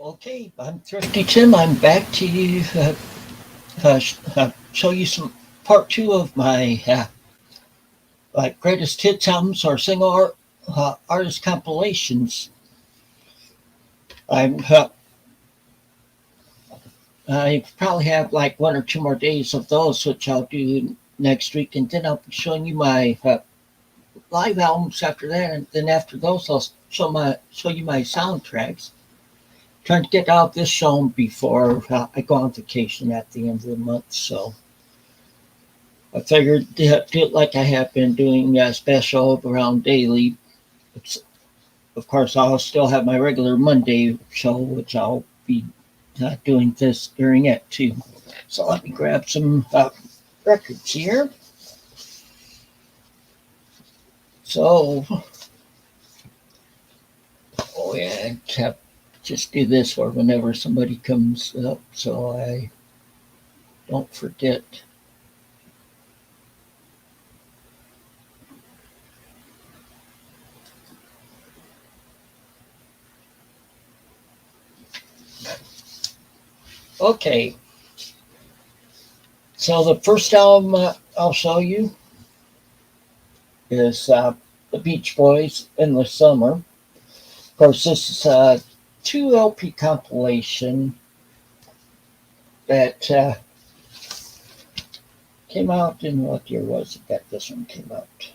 Okay, I'm Thrifty Tim. I'm back to show you some part two of my like greatest hits albums or single artist compilations. I'm I probably have like one or two more days of those, which I'll do next week, and then I'll be showing you my live albums after that, and then after those I'll show you my soundtracks. Trying to get out this shown before I go on vacation at the end of the month. So I figured do it like I have been doing special around daily. It's, of course, I'll still have my regular Monday show, which I'll be doing this during it too. So let me grab some records here. So, oh yeah, just do this for whenever somebody comes up so I don't forget. Okay, so the first album I'll show you is the Beach Boys in the Summer. Of course, this is a 2 LP compilation that came out in what year was it that this one came out?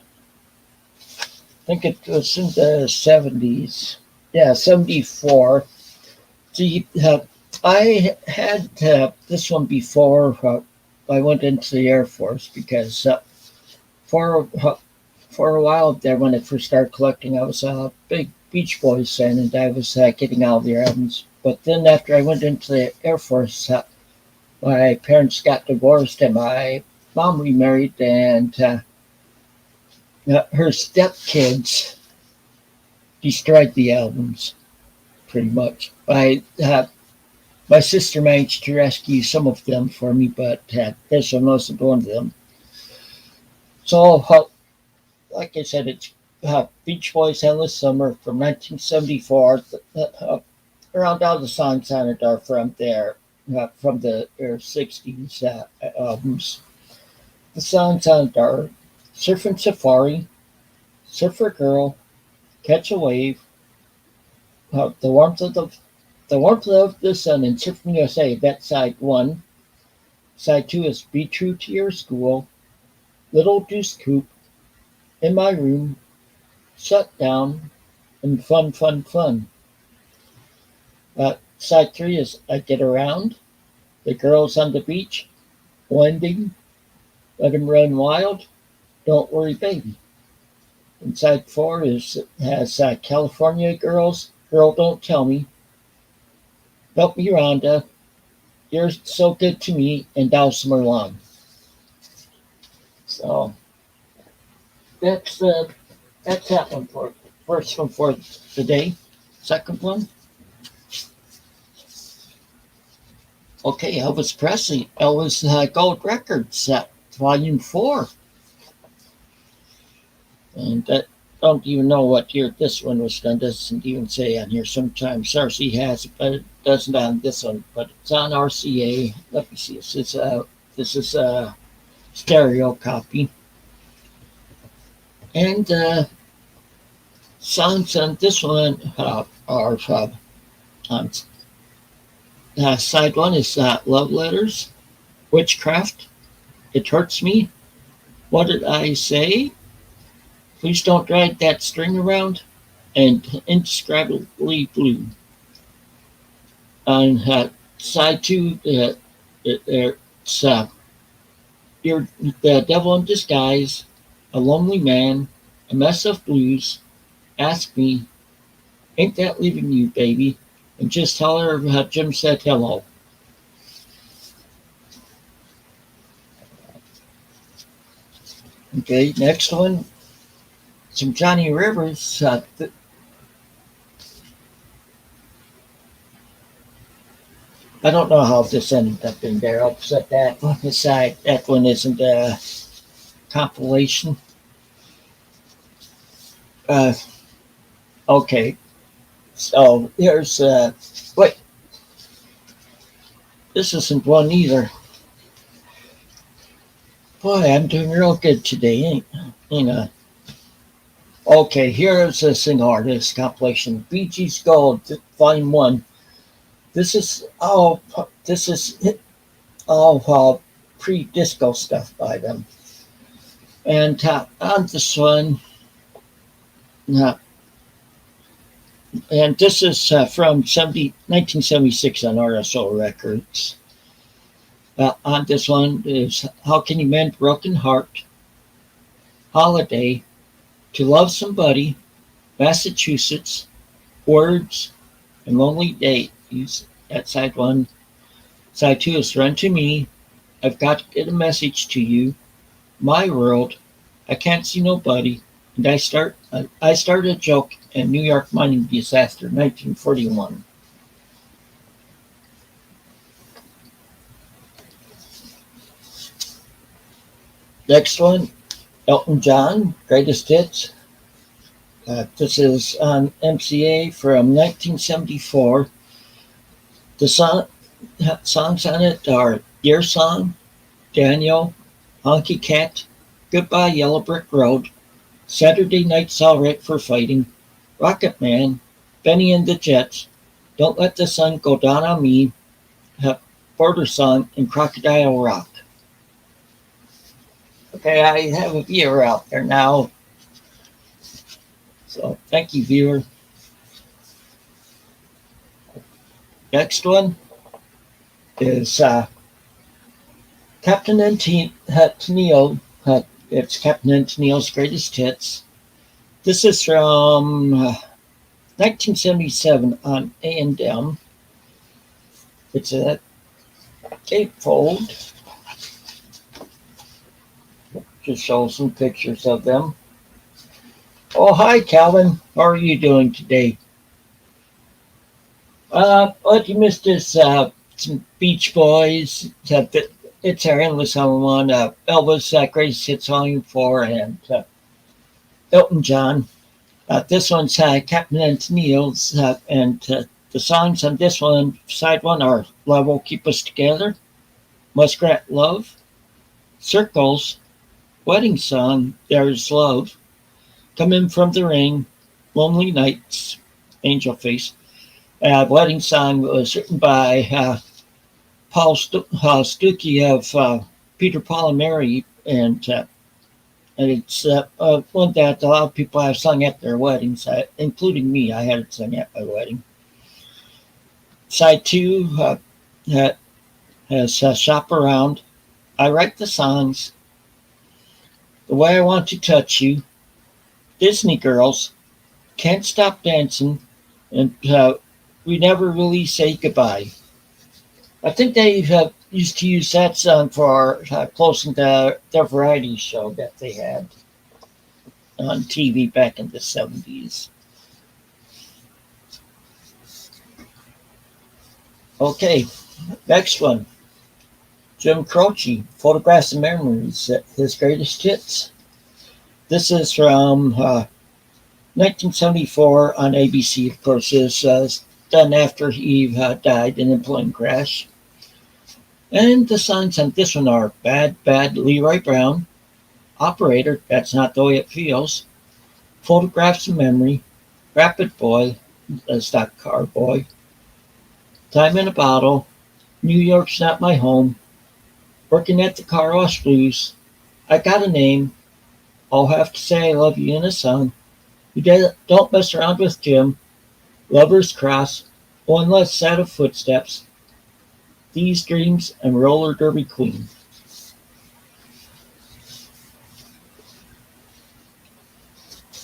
I think it was in the 70s. Yeah, 74. See, I had this one before I went into the Air Force because for a while there, when I first started collecting, I was a big Beach Boys fan, and I was getting all their albums. But then after I went into the Air Force, my parents got divorced, and my mom remarried, and her stepkids destroyed the albums, pretty much. My sister managed to rescue some of them for me, but this one wasn't one of them. So, like I said, it's Beach Boys Endless Summer from 1974. Around all the songs on it are from their 60s albums. The songs on it are Surfing Safari, Surfer Girl, Catch a Wave, The Warmth of the Sun, and Surfing USA. That's side one. Side two is Be True to Your School, Little Deuce Coupe, In My Room, Shut Down, and Fun, Fun, Fun. Side three is I Get Around, The Girls on the Beach, Blending, Let 'Em Run Wild, Don't Worry Baby. And side four has California Girls, Girl Don't Tell Me, Help Me Rhonda, You're So Good to Me, and Dulcimer Long. So that's that one for first one for the day. Second one. Okay, Elvis Presley, Elvis Gold Records, Volume 4. And I don't even know what year this one was done. Doesn't even say on here. Sometimes RC has it, but it doesn't on this one. But it's on RCA. Let me see. This is a stereo copy. And songs on this one are on side one is Love Letters, Witchcraft, It Hurts Me, What Did I Say, Please Don't Drag That String Around, and Indescribably Blue. On side two, it's You're the Devil in Disguise, A Lonely Man, A Mess of Blues, Ask Me, Ain't That Leaving You, Baby, and Just Tell Her How Jim Said Hello. Okay, next one, some Johnny Rivers. I don't know how this ended up in there. I'll set that one aside. That one isn't a compilation. Okay, so here's wait. This isn't one either. Boy, I'm doing real good today, ain't I? Okay, here's a single artist compilation. Bee Gees Gold, Volume 1. This is all pre-disco stuff by them. And on this one, uh, and this is from 1976 on RSO Records. On this one is How Can You Mend Broken Heart, Holiday, To Love Somebody, Massachusetts, Words, and Lonely Days at side 1. Side 2 is Run to Me, I've Got to Get a Message to You, My World, I Can't See Nobody, and I Started a Joke, and New York Mining Disaster, 1941. Next one, Elton John, Greatest Hits. This is on MCA from 1974. The songs on it are Dear Song, Daniel, Honky Cat, Goodbye Yellow Brick Road, Saturday Night's Alright for Fighting, Rocket Man, Benny and the Jets, Don't Let the Sun Go Down on Me, Border Song, and Crocodile Rock. Okay, I have a viewer out there now. So thank you, viewer. Next one is Captain and Tennille. It's Captain and Tennille's Greatest Hits. This is from 1977 on A&M. It's a gatefold. Just show some pictures of them. Oh, hi, Calvin. How are you doing today? What you missed is some Beach Boys. It's our Endless Summer one. Elvis, Greatest Hits Volume 4, and Elton John. This one's Captain and Tennille's, and the songs on this one, side 1, are Love Will Keep Us Together, Muskrat Love, Circles, Wedding Song, There's Love, Come In From the Rain, Lonely Nights, Angel Face. Wedding Song was written by Paul Stuckey of Peter, Paul, and Mary, and it's one that a lot of people have sung at their weddings, including me. I had it sung at my wedding. Side 2 has Shop Around, I Write the Songs, The Way I Want to Touch You, Disney Girls, Can't Stop Dancing, and We Never Really Say Goodbye. I think they used to use that song for closing their variety show that they had on TV back in the 70s. Okay, next one. Jim Croce, Photographs and Memories, His Greatest Hits. This is from 1974 on ABC. Of course, it's done after he died in a plane crash. And the songs on this one are Bad, Bad, Leroy Brown, Operator, That's Not the Way It Feels, Photographs of Memory, Rapid Boy, Stock Car Boy, Time in a Bottle, New York's Not My Home, Working at the Car Wash Blues, I Got a Name, I'll Have to Say I Love You in a Song, You Don't Mess Around with Jim, Lover's Cross, One Less Set of Footsteps, These Dreams, and Roller Derby Queen.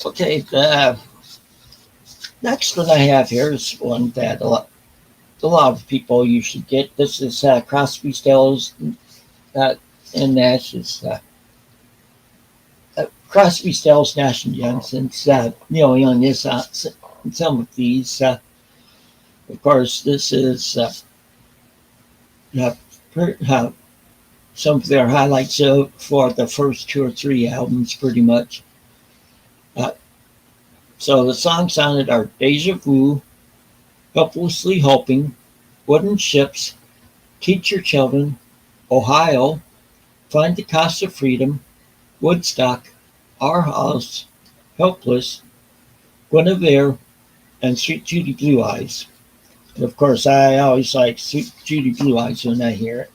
Okay, the next one I have here is one that a lot of people usually get. This is Crosby, Stills, and Nash's. Crosby, Stills, Nash and Young, since Neil Young is on some of these. Of course, this is some of their highlights for the first 2 or 3 albums, pretty much. So the songs on it are Deja Vu, Helplessly Hoping, Wooden Ships, Teach Your Children, Ohio, Find the Cost of Freedom, Woodstock, Our House, Helpless, Guinevere, and Sweet Judy Blue Eyes. And of course, I always like Sweet Judy Blue Eyes when I hear it.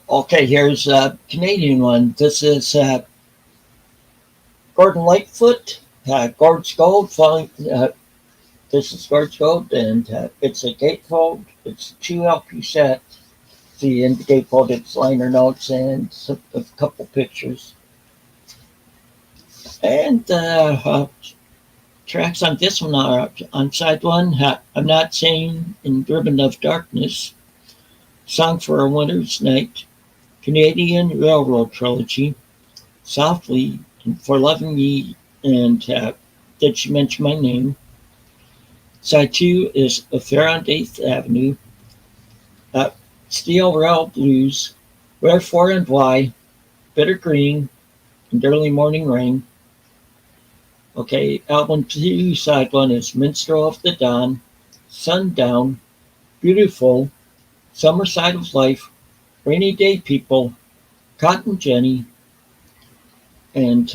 Okay, here's a Canadian one. This is Gordon Lightfoot, Gord's Gold. This is Gord's Gold, and it's a gatefold. It's 2 LP set. See in the gatefold, it's liner notes and a couple pictures. And tracks on this one are on side one. I'm Not Sane in Ribbon of Darkness, Song for a Winter's Night, Canadian Railroad Trilogy, Softly, and For Loving Me, and Did She Mention My Name? Side 2 is Affair on 8th Avenue, Steel Rail Blues, Wherefore and Why, Bitter Green, and Early Morning Rain. Okay, album 2, side 1 is Minstrel of the Dawn, Sundown, Beautiful, Summer Side of Life, Rainy Day People, Cotton Jenny, and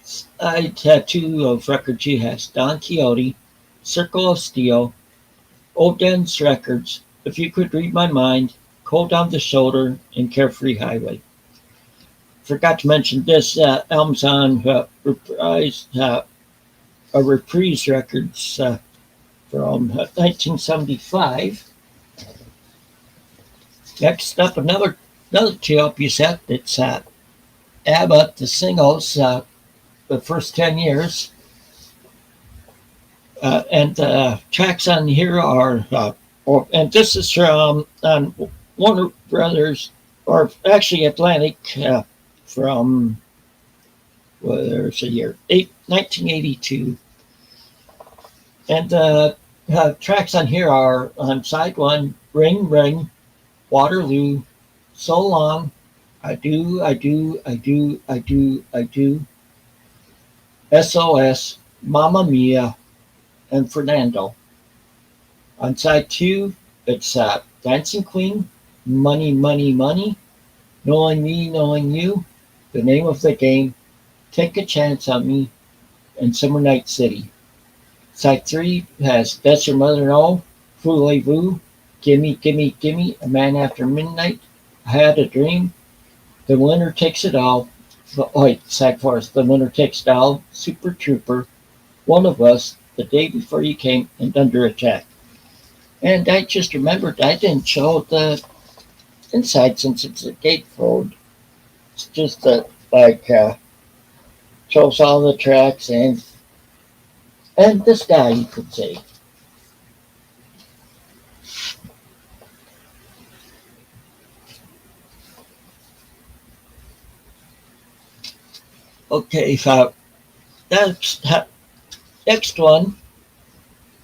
side 2 of record 2 has Don Quixote, Circle of Steel, Old Dance Records, If You Could Read My Mind, Cold on the Shoulder, and Carefree Highway. Forgot to mention this album's on Reprise Records from 1975. Next up, another TLP set. It's ABBA, the singles, the first 10 years. And the tracks on here are, and this is from Warner Brothers, or actually Atlantic, from, well, there's a year, 1982. And the tracks on here are on side 1, Ring Ring, Waterloo, So Long, I Do, I Do, I Do, I Do, I Do, SOS, Mamma Mia, and Fernando. On side 2, it's Dancing Queen, Money, Money, Money, Knowing Me, Knowing You, The Name of the Game, Take a Chance on Me, and Summer Night City. Side 3 has Does Your Mother Know, Voulez-Vous, Gimme, Gimme, Gimme, A Man After Midnight, I Had a Dream, The Winner Takes It All, side 4 is The Winner Takes It All, Super Trooper, One of Us, The Day Before You Came, and Under Attack. And I just remembered I didn't show the inside since it's a gatefold. It's just that, shows all the tracks and this guy, you could say. Okay, so that's next one.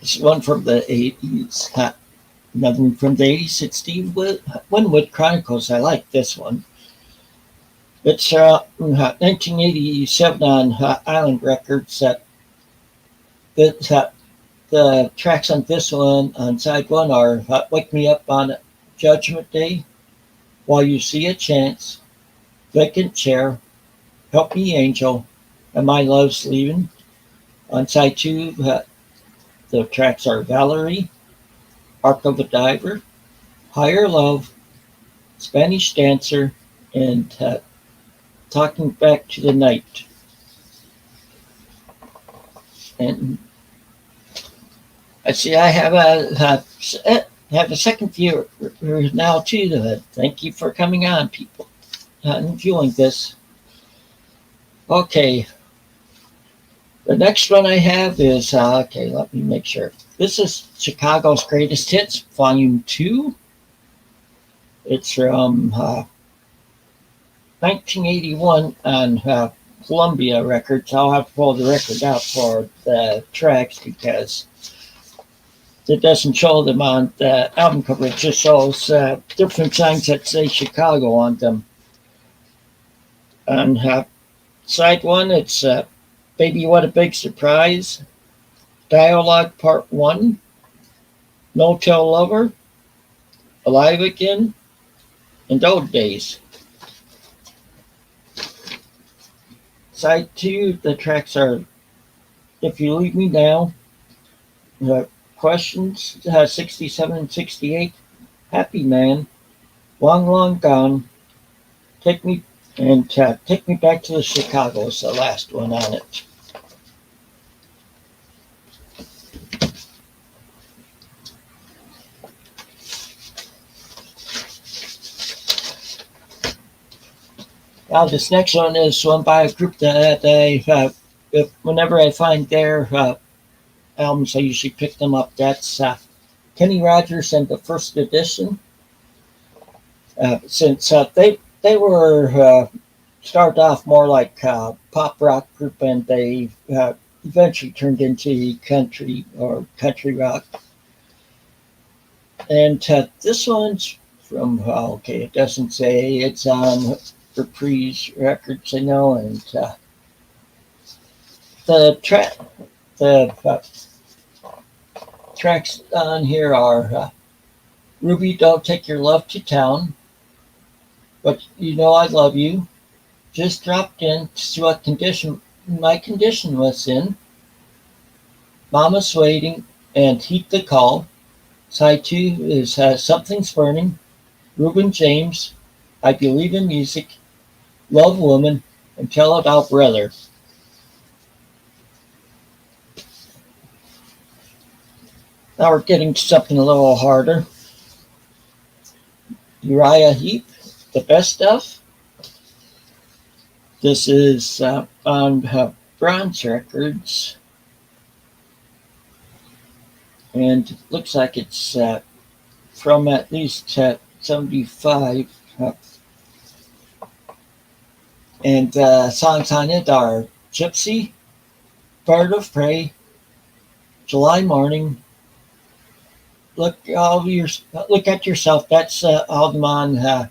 This one from the 80s. Another one from the 80s. It's Steve Winwood Chronicles. I like this one. It's 1987 on Island Records. The tracks on this one, on side 1, are Wake Me Up on Judgment Day, While You See a Chance, Vacant Chair, Help Me Angel, and My Love's Leaving. On side 2, the tracks are Valerie, Arc of a Diver, Higher Love, Spanish Dancer, and Talking Back to the Night. And I see I have a second viewer now too. Thank you for coming on, people, and viewing this. Okay. The next one I have is, okay, let me make sure. This is Chicago's Greatest Hits, Volume 2. It's from 1981 on Columbia Records. I'll have to pull the record out for the tracks because it doesn't show them on the album cover. It just shows different signs that say Chicago on them. On side 1, it's Baby What a Big Surprise, Dialogue Part 1, No Tell Lover, Alive Again, and Old Days. Side 2, the tracks are If You Leave Me Now, Questions 67 and 68, Happy Man, Long Long Gone, Take Me Take Me Back to the Chicago is the last one on it. Now this next one is one by a group that whenever I find their albums, I usually pick them up. That's Kenny Rogers and the First Edition. Since they were started off more like a pop rock group, and they eventually turned into country or country rock. And this one's from it doesn't say, it's on Reprise Records, I know, and the tracks on here are Ruby, Don't Take Your Love to Town, But You Know I Love You, Just Dropped In to see what condition my condition was in, Mama's Waiting, and Heed the Call. Side 2 is Something's Burning, Reuben James, I Believe in Music, Love Woman, and Tell It Out Brother. Now we're getting to something a little harder. Uriah Heep, The Best Stuff. This is on Bronze Records. And it looks like it's from at least 75. And songs on it are Gypsy, Bird of Prey, July Morning, Look at Yourself. That's all them on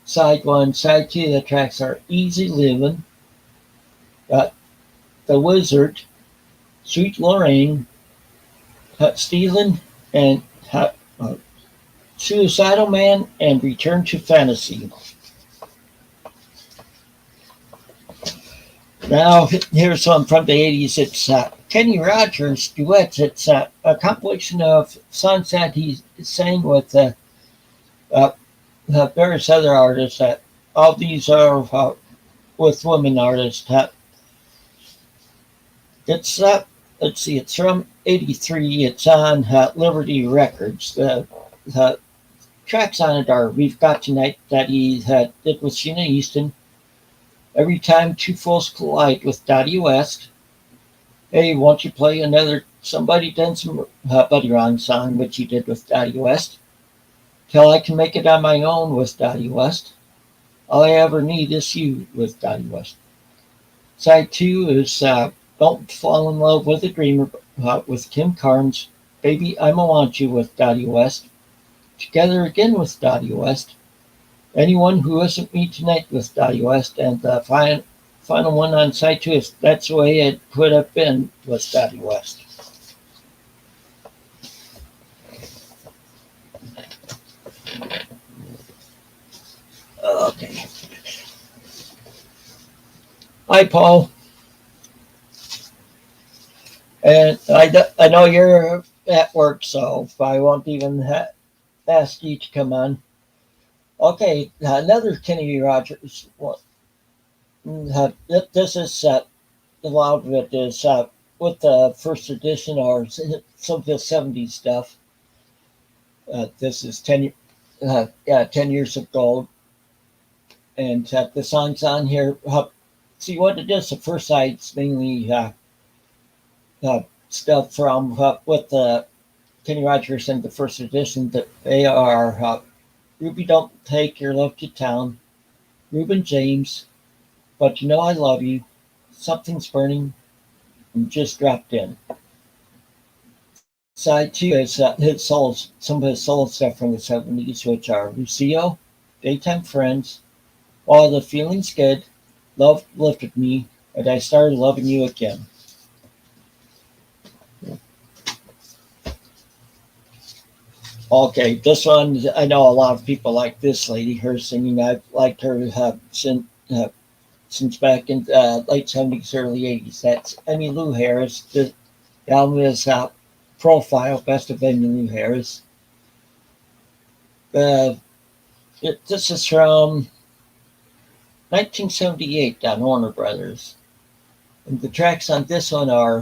side 1. Side 2, the tracks are Easy Living, The Wizard, Sweet Lorraine, Stealing, and Suicidal Man, and Return to Fantasy. Now, here's one from the 80s. It's Kenny Rogers duets. It's a compilation of songs that he sang with various other artists. All these are with women artists. It's let's see. It's from '83. It's on Liberty Records. The tracks on it are We've Got Tonight, that he did with Sheena Easton, Every Time Two Fools Collide with Dottie West, Hey, Won't You Play Another Somebody Done Some Buddy Ron song, which he did with Dottie West, Till I Can Make It on My Own with Dottie West, All I Ever Need Is You with Dottie West. Side 2 is Don't Fall in Love with a Dreamer with Kim Carnes, Baby I'ma Want You with Dottie West, Together Again with Dottie West, Anyone Who Isn't Me Tonight with Dottie West, and the final one on side 2 is That's the Way It Could Have Been with Dottie West. Okay. Hi, Paul. And I know you're at work, so I won't even ask you to come on. Okay, another Kenny Rogers one. This is a lot of it is with the First Edition or some of the 70s stuff. This is 10 Years of Gold. And the songs on here, see what it is. The first side's mainly stuff from with Kenny Rogers and the First Edition. That they are Ruby, Don't Take Your Love to Town, Reuben James, But You Know I Love You, Something's Burning, and Just Dropped In. Side 2 is some of his solo stuff from the 70s, which are Lucio, Daytime Friends, While the Feeling's Good, Love Lifted Me, and I Started Loving You Again. Okay, this one, I know a lot of people like this lady. Her singing, I've liked her since back in late 70s, early 80s. That's Emmylou Harris. The album is Profile, Best of Emmylou Harris. Uh, this is from 1978 on Warner Brothers. And the tracks on this one are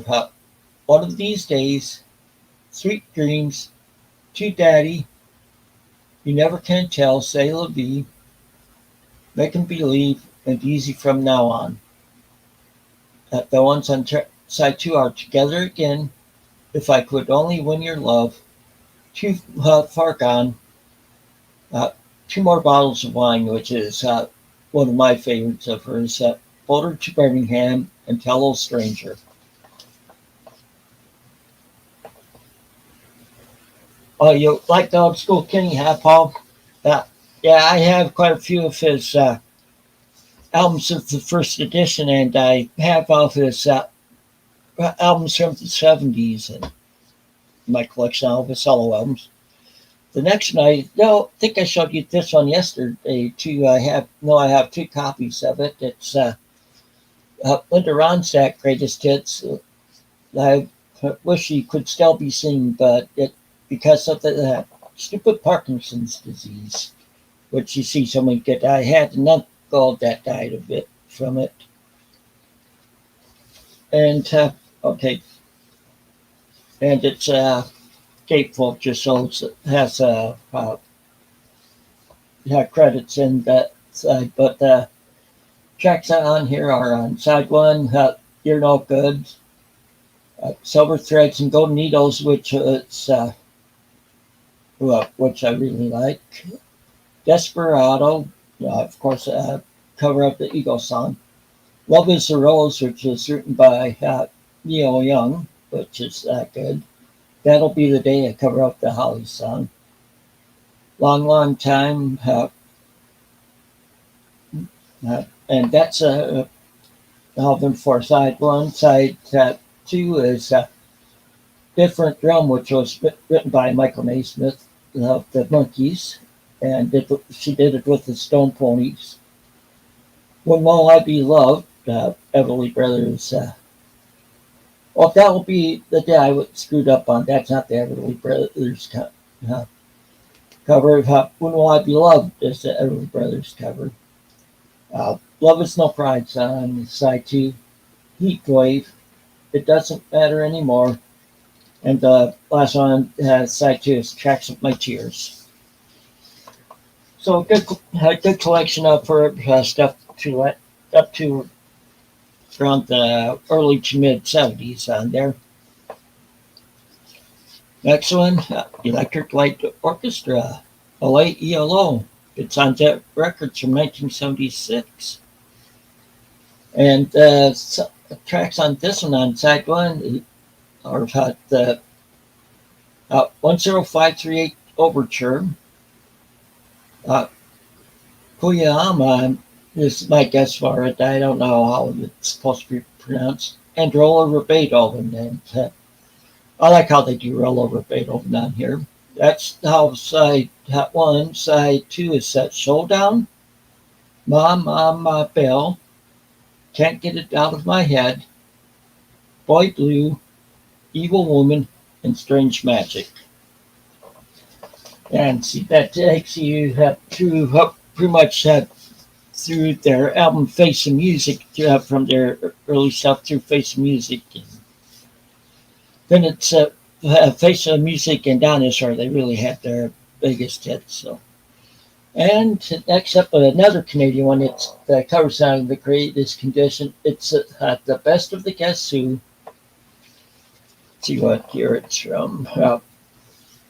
One of These Days, Sweet Dreams, To Daddy, You Never Can Tell, Say La Vie, Make 'Em Believe, and Easy From Now On. The ones on side two are Together Again, If I Could Only Win Your Love, Too Far Gone, uh, Two More Bottles of Wine, which is one of my favorites of hers, Boulder to Birmingham, and Hello Stranger. Oh, you like the old school Kenny, huh, Paul? Uh, yeah, I have quite a few of his albums of the first edition, and I have all of his albums from the 70s and my collection of his solo albums. The next one, I no, think I showed you this one yesterday too. I have two copies of it. It's Linda Ronstadt Greatest Hits. I wish he could still be seen, but because of the stupid Parkinson's disease, which you see so many get. I had an uncle that died of it from it, and okay, and it's gatefold just so it has credits in that side, but the tracks on here are on side one, You're No Good, Silver Threads and Golden Needles, which which I really like. Desperado, of course, cover of the Eagles song. Love is a Rose, which is written by Neil Young, which is good. That'll Be the Day, I cover up the Holly song. Long, Long Time, and that's a album for side one. Side two is Different Drum, which was written by Michael Naismith of the Monkees, and she did it with the Stone Ponies. When Will I Be Loved, Everly Brothers. Well, that will be the day I screwed up on. That's not the Everly Brothers cover. When Will I Be Loved is the Everly Brothers cover. Love Is No Pride on side two. Heat Wave, It Doesn't Matter Anymore. And the last one side two is Tracks of My Tears. So a good collection of her stuff up to around the early to mid 70s on there. Next one, Electric Light Orchestra, LA ELO. It's on Jet Records from 1976. And tracks on this one on side one are the 10538 Overture. Kuyama is my guess for it. I don't know how it's supposed to be pronounced. And Roll Over Beethoven. And I like how they do Roll Over Beethoven on here. That's how side one. Side two is set Showdown, Ma Bell, Can't Get It Out of My Head, Boy Blue, Evil Woman, and Strange Magic. And see, that takes you through pretty much through their album Face of Music, from their early stuff through Face of Music. And then it's Face of Music and Dinosaur. They really had their biggest hits. So, and next up, another Canadian one. It's the cover song of The Greatest Condition. It's The Best of the Guess Who. Let's see what year it's from.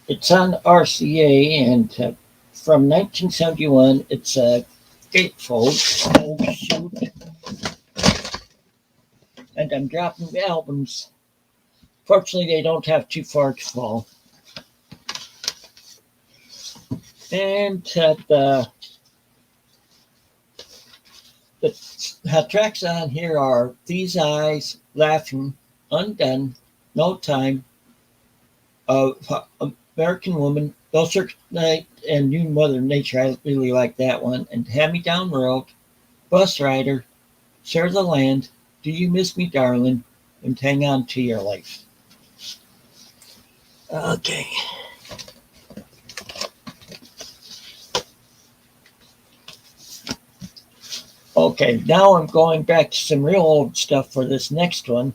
It's on RCA, and from 1971, it's a gatefold. Oh, shoot. And I'm dropping the albums. Fortunately, they don't have too far to fall. And the tracks on here are These Eyes, Laughing, Undone, No Time, American Woman, Those Circuit Night and New Mother Nature, I really like that one. And Hand Me Down Road, Bus Rider, Share the Land, Do You Miss Me, Darling, and Hang On to Your Life. Okay. Okay, now I'm going back to some real old stuff for this next one.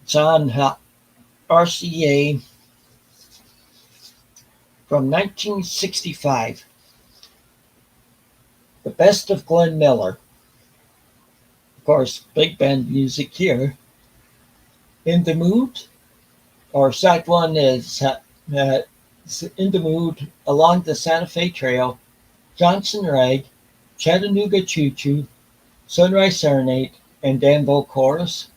It's on RCA from 1965. The Best of Glenn Miller. Of course, big band music here. In the Mood, or side one is In the Mood, Along the Santa Fe Trail, Johnson Rag, Chattanooga Choo Choo, Sunrise Serenade, and Danville Chorus.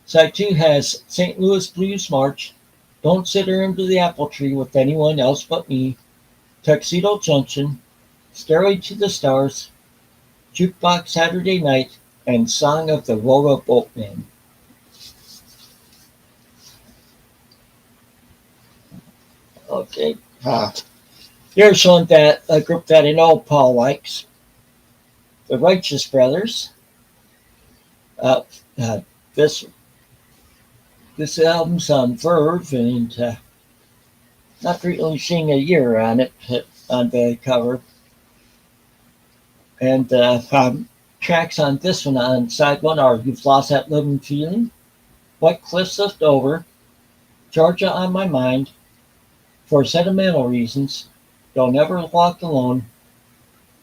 Side 2 has St. Louis Blues March, Don't Sit Under the Apple Tree with Anyone Else But Me, Tuxedo Junction, Stairway to the Stars, Jukebox Saturday Night, and Song of the Rowboat Boatman. Okay. Here's one that a group that I know Paul likes. The Righteous Brothers. This album's on Verve, and not really seeing a year on it on the cover. And tracks on this one on side one are You've Lost That Living Feeling, White Cliffs Left Over, Georgia on My Mind, For Sentimental Reasons, Don't Ever Walk Alone,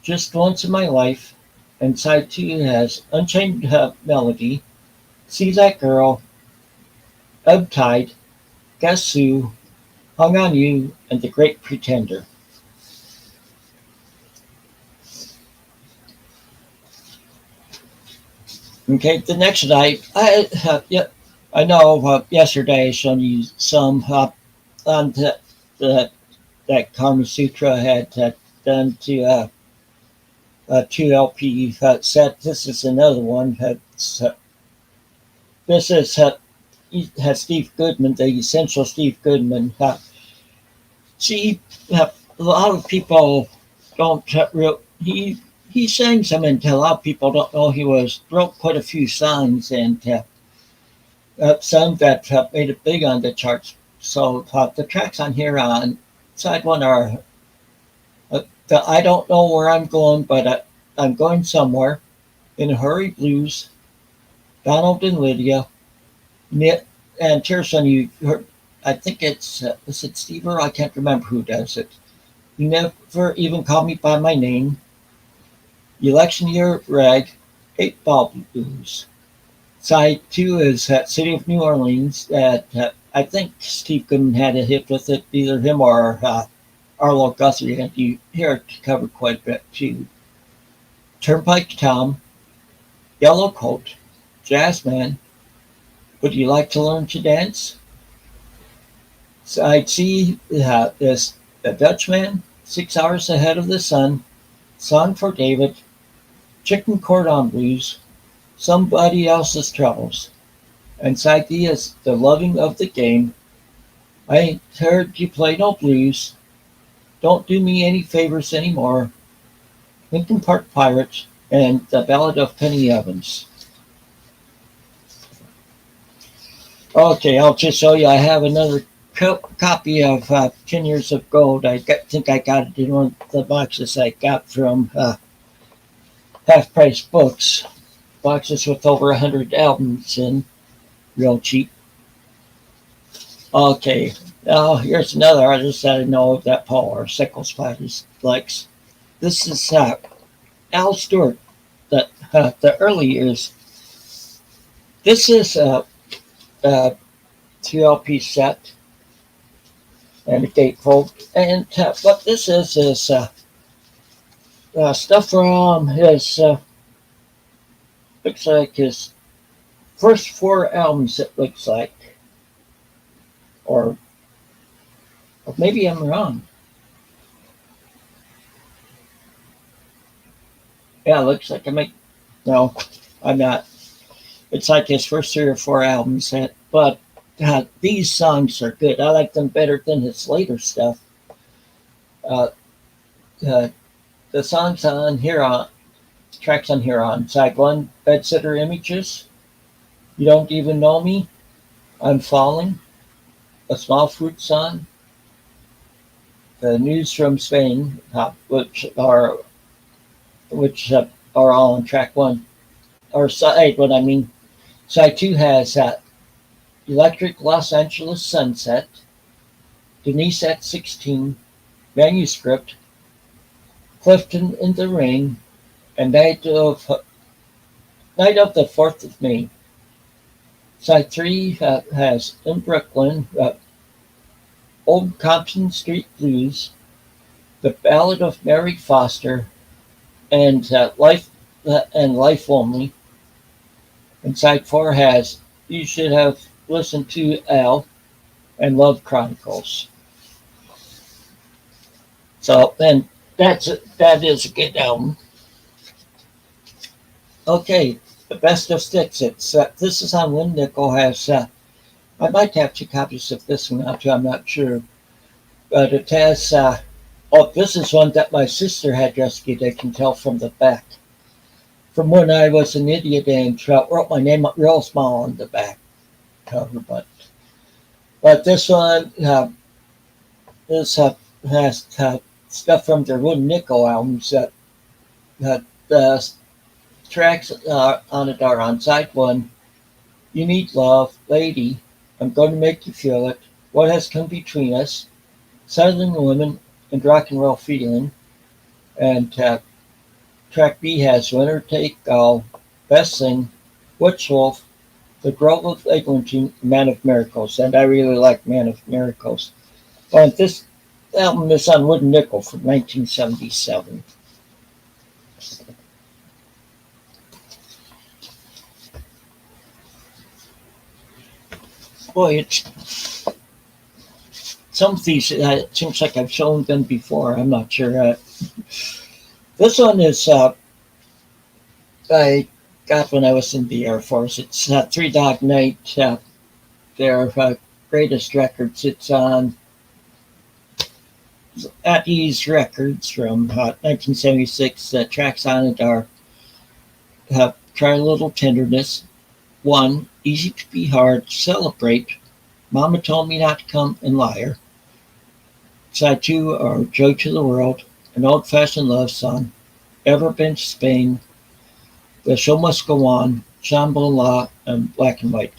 Just Once in My Life, and side 2 has Unchained Melody, See That Girl, Ebb Tide, Guess Who, Hung on You, and The Great Pretender. Okay, the next one I know yesterday I showed you some on that Karma Sutra had done to a 2 LP set. This is another one. This is has Steve Goodman, the Essential Steve Goodman. See, a lot of people don't he sang some, and a lot of people don't know he wrote quite a few songs, and some that made it big on the charts. So the tracks on here on side one are the I Don't Know Where I'm Going, but I'm Going Somewhere, In a Hurry Blues, Donald and Lydia, and here's one you heard. I think is it Steve Earle? I can't remember who does it. You Never Even Call Me By My Name, Election Year Rag, 8 Ball Blues. Side 2 is City of New Orleans that I think Steve Goodman had a hit with it, either him or Arlo Guthrie, and you hear it covered quite a bit too. Turnpike Tom, Yellow Coat, Jazzman, Would You Like to Learn to Dance? Side C is The Dutchman, 6 Hours Ahead of the Sun, Song for David, Chicken Cordon Blues, Somebody Else's Troubles. And side D is The Loving of the Game, I Ain't Heard You Play No Blues, Don't Do Me Any Favors Anymore, Lincoln Park Pirates, and The Ballad of Penny Evans. Okay, I'll just show you. I have another copy of 10 Years of Gold. I think I got it in one of the boxes I got from Half Price Books. Boxes with over 100 albums in, real cheap. Okay, now here's another artist that I know of that Paul or Sickles likes. This is Al Stewart, the early years. This is a 2 LP set and a gatefold. And what this is stuff from his, looks like his first 4 albums, it looks like. Or maybe I'm wrong. Yeah, it looks like no, I'm not. It's like his first 3 or 4 albums, but These songs are good. I like them better than his later stuff. Uh, uh, the songs on here on tracks on here on side one, Bedsitter Images, You Don't Even Know Me, I'm Falling, A Small Fruit Song, The News from Spain, which are all on track one or side one. I mean, side two has Electric Los Angeles Sunset, Denise at 16, Manuscript, Clifton in the Rain, and Night of the 4th of May. Side three has In Brooklyn, Old Compton Street Blues, The Ballad of Mary Foster, and Life Only. And side four has You Should Have Listened to Al and Love Chronicles. So then that is a good album. Okay, the best of sticks. This is on one nickel. Has I might have two copies of this one out too. I'm not sure, but it has. This is one that my sister had rescued. I can tell from the back. From when I was an idiot and wrote my name up real small on the back cover, but this one has stuff from their Wooden Nickel albums. The tracks on it are on side one, You Need Love, Lady, I'm Going to Make You Feel It, What Has Come Between Us, Southern Women, and Rock and Roll Feeling. And track B has Winner Take All, Best Thing, Witch Wolf, The Grove of Eglinton, Man of Miracles. And I really like Man of Miracles. But this album is on Wooden Nickel from 1977. Boy, it's some of these. It seems like I've shown them before. I'm not sure. This one is I got when I was in the Air Force. It's Three Dog Night. Their greatest records. It's on At Ease Records from 1976. The tracks on it are Try a Little Tenderness, One, Easy to Be Hard, Celebrate, Mama Told Me Not to Come, and Liar. Side two are Joy to the World, An Old Fashioned Love Song, Ever Been to Spain, The Show Must Go On, Shambhala, and Black and White.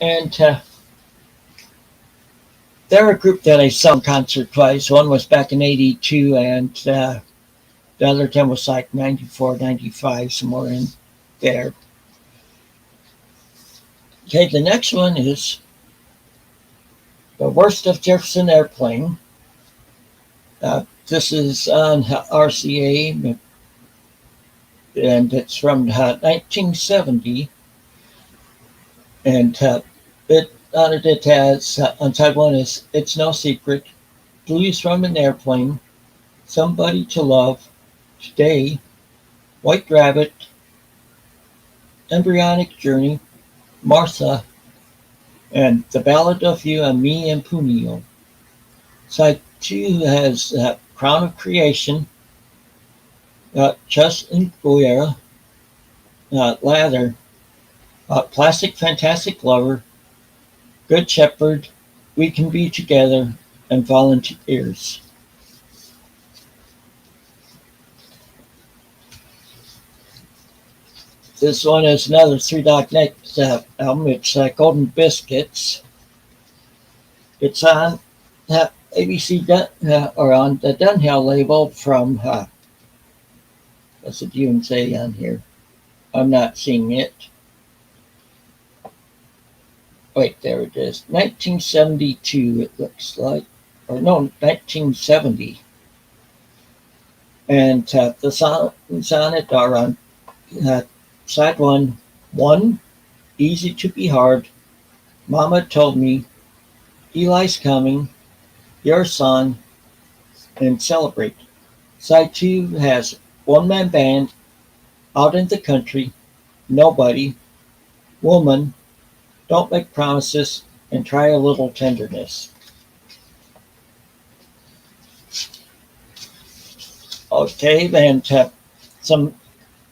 And they're a group that I saw in concert twice. One was back in 82, and the other time was like 94, 95, somewhere in there. Okay, the next one is The Worst of Jefferson Airplane. This is on RCA, and it's from 1970. And it has, on side one is It's No Secret, Blues from an Airplane, Somebody to Love, Today, White Rabbit, Embryonic Journey, Martha, and The Ballad of You and Me and Punio. Side two has Crown of Creation, Just in Guerra, Lather, Plastic Fantastic Lover, Good Shepherd, We Can Be Together, and Volunteers. This one is another Three Dog Night album. It's Golden Biscuits. It's on ABC or on the Dunhill label from what's it even say on here? I'm not seeing it. Wait, there it is. 1972, it looks like. Or no, 1970. And the songs on it are on side one, Easy to Be Hard, Mama Told Me, Eli's Coming, Your Song, and Celebrate. Side two has One Man Band, Out in the Country, Nobody, Woman, Don't make promises and try a little tenderness. Okay, and some.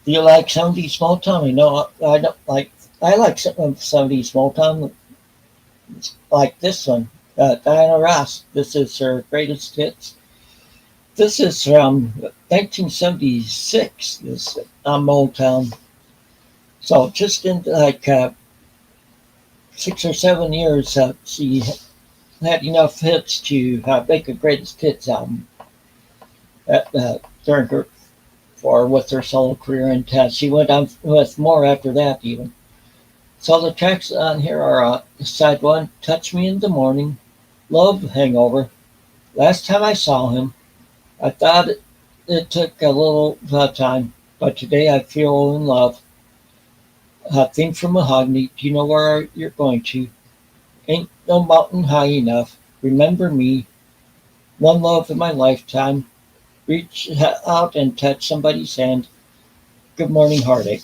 Do you like 70s Motown? No, I don't like. I like some of 70s Motown, like this one, Diana Ross. This is her greatest hits. This is from 1976. This Motown. So just in like 6 or 7 years, she had enough hits to make a greatest hits album during her for with her solo career, and she went on with more after that even. So the tracks on here are side one, "Touch Me in the Morning," "Love Hangover." Last time I saw him, I thought it took a little time, but today I feel in love. "Theme from Mahogany," "Do you know where you're going to?" "Ain't no mountain high enough," "Remember Me," "One Love in My Lifetime," "Reach out and touch somebody's hand," "Good Morning Heartache."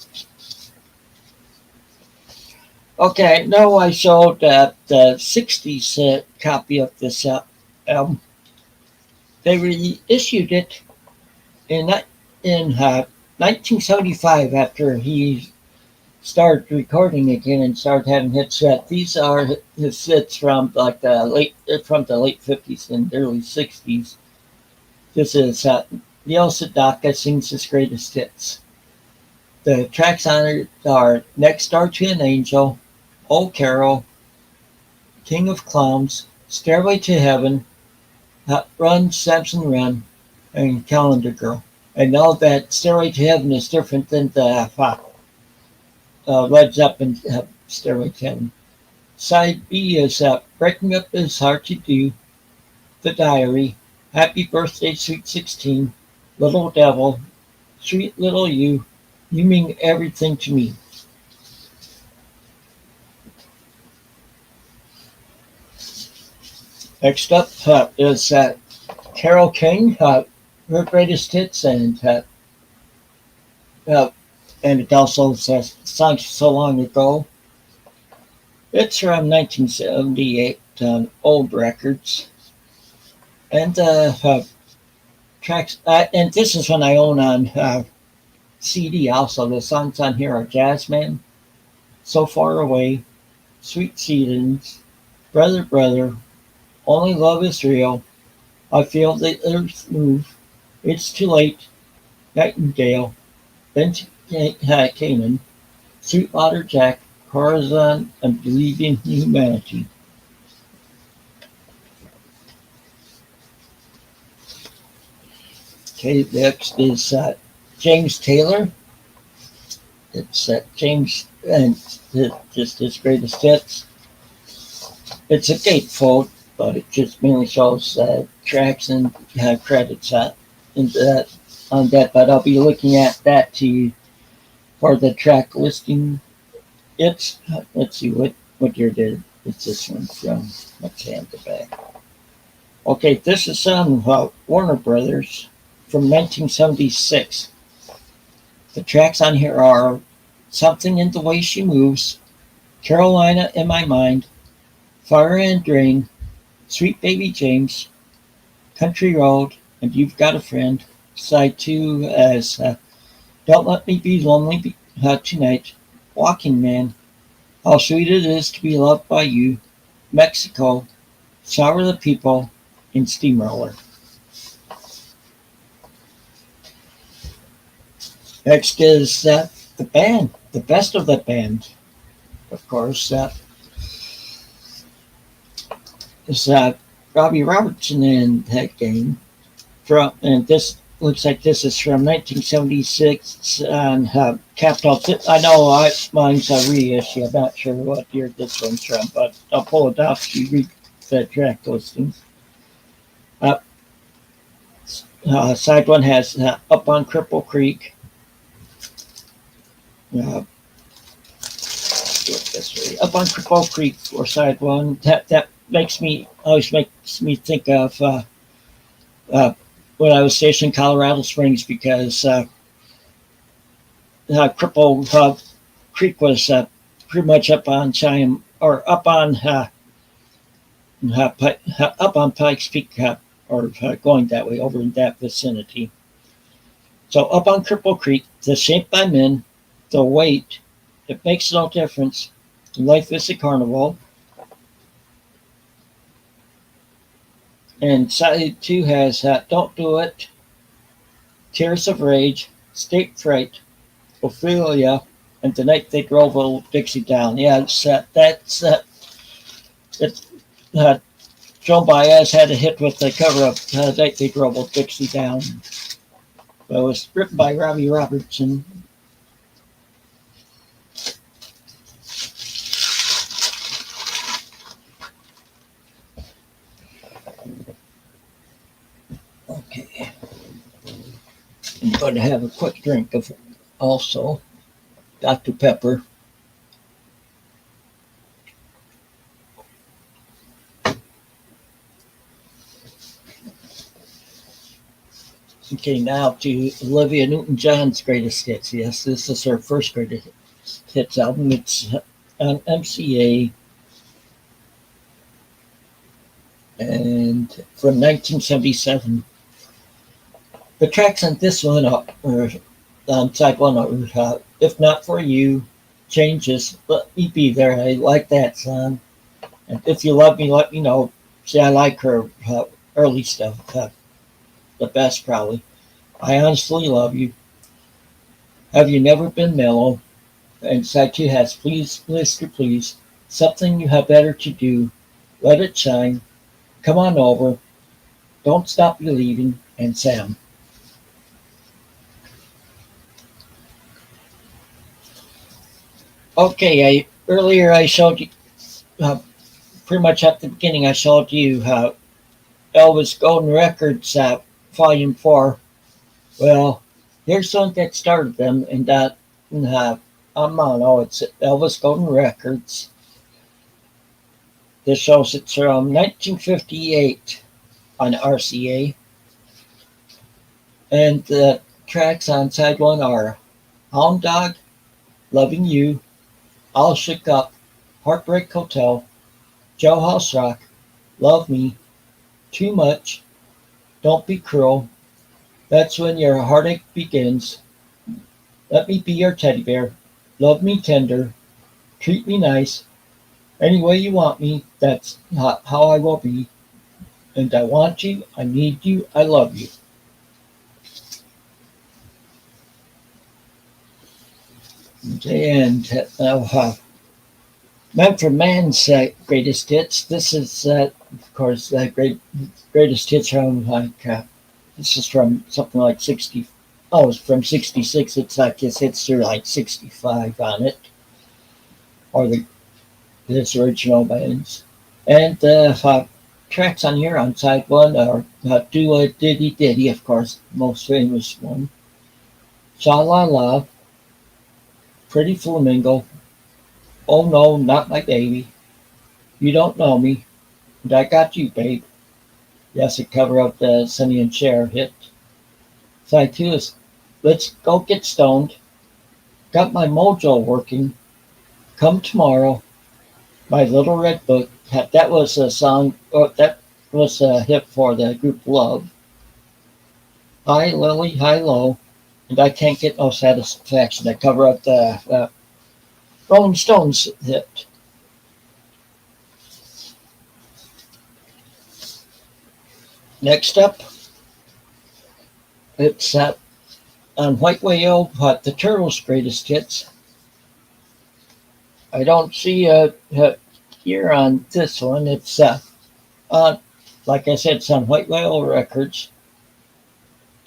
Okay, now I showed the 60s copy of this album. They reissued it in 1975 after he started recording again and started having hits. These are his hits from like the late 50s and early 60s. This is Neil Sedaka sings his greatest hits. The tracks on it are "Next Door to an Angel," "Oh Carol," "King of Clowns," "Stairway to Heaven," "Run Samson Run," and "Calendar Girl." I know that "Stairway to Heaven" is different than the Led Zeppelin "Stairway to Heaven." Side B is "Breaking Up Is Hard to Do," "The Diary," "Happy Birthday Sweet 16," "Little Devil," "Sweet Little You," "You Mean Everything to Me." Next up is Carole King, her greatest hits, and it also says "Sung So Long Ago." It's from 1978 on Old Records, and tracks. And this is one I own on CD. Also, the songs on here are "Jazzman," "So Far Away," "Sweet Seasons," "Brother Brother," "Only Love Is Real," "I Feel the Earth Move," "It's Too Late," "Nightingale," "Been to Canaan," "Sweetwater Jack," "Corazon," and "Believe in Humanity." Okay, next is James Taylor. It's James and just his greatest hits. It's a gatefold, but it just mainly shows tracks and credits on that. But I'll be looking at that for the track listing. It's let's see what year did it's this one from. Let's hand it back. Okay, this is on Warner Brothers from 1976. The tracks on here are "Something in the Way She Moves," "Carolina in My Mind," "Fire and Rain," "Sweet Baby James," "Country Road," and "You've Got a Friend." Side 2 as "Don't Let Me Be Lonely Tonight," "Walking Man," "How Sweet It Is to Be Loved by You," "Mexico," "Shower the People," and "Steamroller." Next is the band, the best of the band. Of course, is Robbie Robertson in that game. And this looks like this is from 1976 on Capitol. I know mine's a reissue. I'm not sure what year this one's from, but I'll pull it out to read the track listings. Side one has "Up on Cripple Creek." Up on Cripple Creek for side one. That always makes me think of when I was stationed in Colorado Springs, because Cripple Creek was pretty much up on Cheyenne or up on Pikes Peak, or going that way over in that vicinity. So up on Cripple Creek, the shape I'm in, the weight, it makes no difference. Life is a carnival. And side 2 has Don't Do It, Tears of Rage, State Fright, Ophelia, and The Night They Drove Old Dixie Down. Yeah, that's it. Joan Baez had a hit with the cover of The Night They Drove Old Dixie Down. It was written by Robbie Robertson. Okay. I'm going to have a quick drink of also Dr. Pepper. Okay, now to Olivia Newton-John's greatest hits. Yes, this is her first greatest hits album. It's on MCA and from 1977. The tracks on this one are on side 1 are If Not For You, Changes, Let Me Be There. I like that song. And If You Love Me, Let Me Know. See, I like her early stuff the best, probably. I Honestly Love You. Have You Never Been Mellow? And side 2 has Please, Mr. Please, Something You Have Better to Do, Let It Shine, Come On Over, Don't Stop Believing, and Sam. Okay, earlier I showed you, pretty much at the beginning, I showed you Elvis Golden Records Volume 4. Well, here's something that started them, and that mono. It's Elvis Golden Records. This shows it's from 1958 on RCA. And the tracks on side 1 are Hound Dog, Loving You, All Shook Up, Heartbreak Hotel, Jailhouse Rock, Love Me, Too Much, Don't Be Cruel, That's When Your Heartache Begins, Let Me Be Your Teddy Bear, Love Me Tender, Treat Me Nice, Any Way You Want Me, That's How I Will Be, and I Want You, I Need You, I Love You. And Man for Man's greatest hits. This is, of course, greatest hits from this is from something like 60. Oh, it's from 66. It's like his hits are like 65 on it, or this original bands. And tracks on here on side 1 are Do a Diddy Diddy, of course, most famous one. Sha La La, Pretty Flamingo, Oh No, Not My Baby, You Don't Know Me, and I Got You, Babe. Yes, a cover of the Sonny and Cher hit. Side 2 is Let's Go Get Stoned, Got My Mojo Working, Come Tomorrow, My Little Red Book. That was a song, that was a hit for the group Love. Hi Lily, Hi Low, and I Can't Get No Satisfaction. A cover of the Rolling Stones hit. Next up, it's on White Whale, the Turtles' greatest hits. I don't see here on this one. It's on, like I said, it's on White Whale Records.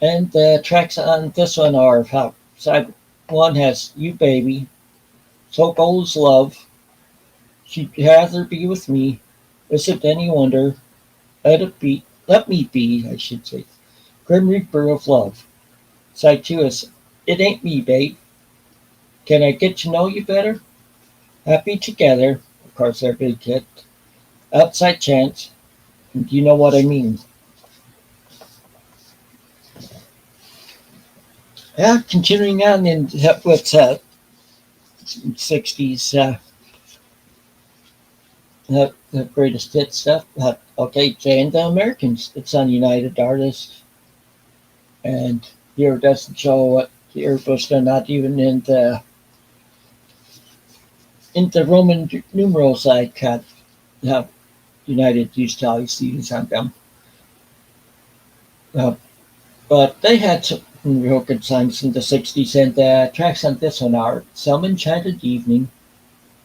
And the tracks on this one are side 1 has You Baby, So Goes Love, She'd Rather Be With Me, Is It Any Wonder, Let Me Be, I should say, Grim Reaper of Love. Side 2 is It Ain't Me, Babe, Can I Get to Know You Better, Happy Together, of course their big hit, Outside Chance, and You Know What I Mean. Yeah, continuing on in with 60s. the greatest hit stuff. Okay, Jay and the Americans. It's on United Artists, and here it doesn't show what the was not even in the Roman numerals I cut. Uh, United used to always use on them. Uh, but they had some real good songs in the 60s, and the tracks on this one are Some Enchanted Evening,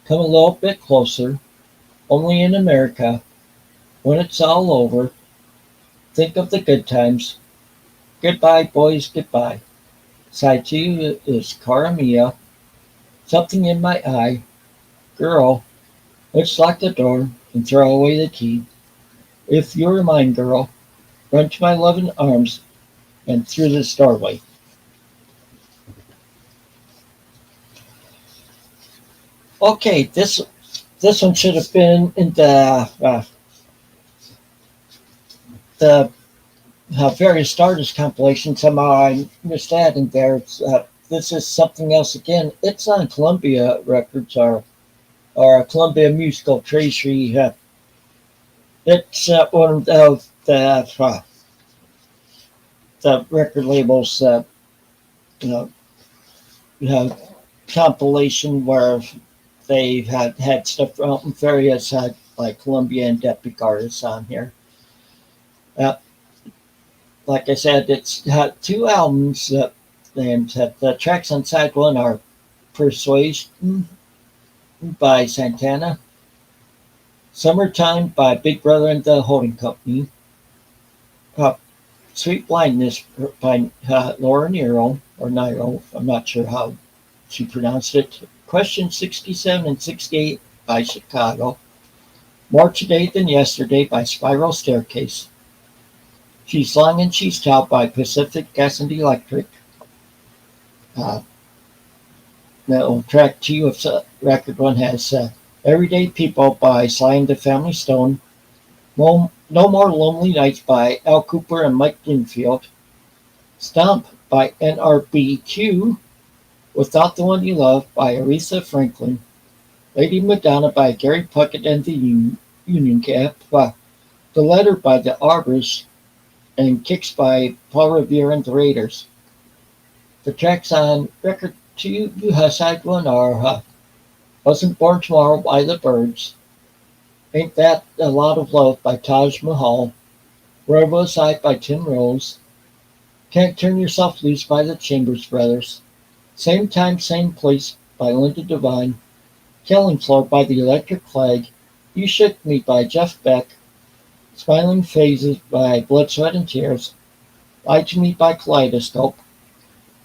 Come a Little Bit Closer, Only in America, When It's All Over, Think of the Good Times, Goodbye Boys Goodbye. Side 2 is Cara Mia, Something in My Eye, Girl, Let's Lock the Door and Throw Away the Key, If You're Mine Girl, Run to My Loving Arms, and Through This Doorway. Okay, this one should have been in the various artist compilation. Somehow I missed that in there. This is something else again. It's on Columbia Records or Columbia Musical Treasury. It's one of the record labels you know, compilation where they had stuff from various like Columbia and Epic artists on here. Uh, like I said, it's got two albums, and the tracks on side one are Persuasion by Santana, Summertime by Big Brother and the Holding Company, uh, Sweet Blindness by Laura Nero, or Niro, I'm not sure how she pronounced it, Question 67 and 68 by Chicago, More Today Than Yesterday by Spiral Staircase, She's Long and She's Tall by Pacific Gas and Electric. Now, track 2 of record 1 has Everyday People by Sly and the Family Stone, No More Lonely Nights by Al Cooper and Mike Linfield, Stomp by NRBQ, Without the One You Love by Aretha Franklin, Lady Madonna by Gary Puckett and the Union Gap, The Letter by the Arbors, and Kicks by Paul Revere and the Raiders. The tracks on record 2, side 1 are Wasn't Born Tomorrow by the Byrds, Ain't That a Lot of Love by Taj Mahal, Railroad Side by Tim Rose, Can't Turn Yourself Loose by the Chambers Brothers, Same Time, Same Place by Linda Devine, Killing Floor by the Electric Flag, You Shook Me by Jeff Beck, Smiling Phases by Blood, Sweat, and Tears, Lie to Me by Kaleidoscope,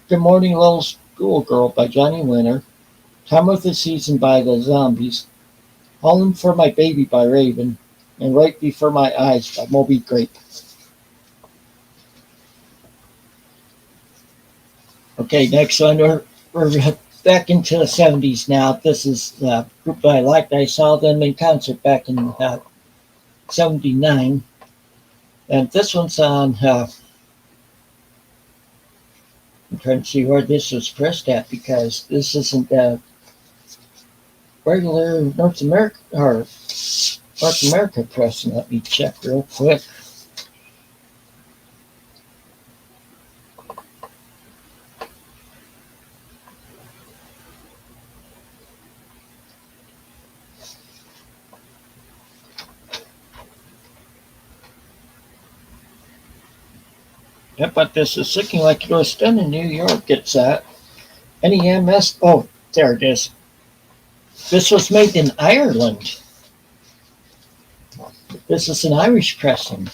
Good Morning Little Schoolgirl by Johnny Winter, Time of the Season by the Zombies, Hauling for My Baby by Raven, and Right Before My Eyes by Moby Grape. Okay, next one, we're back into the 70s now. This is the group I liked. I saw them in concert back in 79. And this one's on, I'm trying to see where this was pressed at because this isn't regular North America press. Let me check real quick. Yeah, but this is looking like it was done in New York. It's NEMS. Oh, there it is. This was made in Ireland. This is an Irish pressing.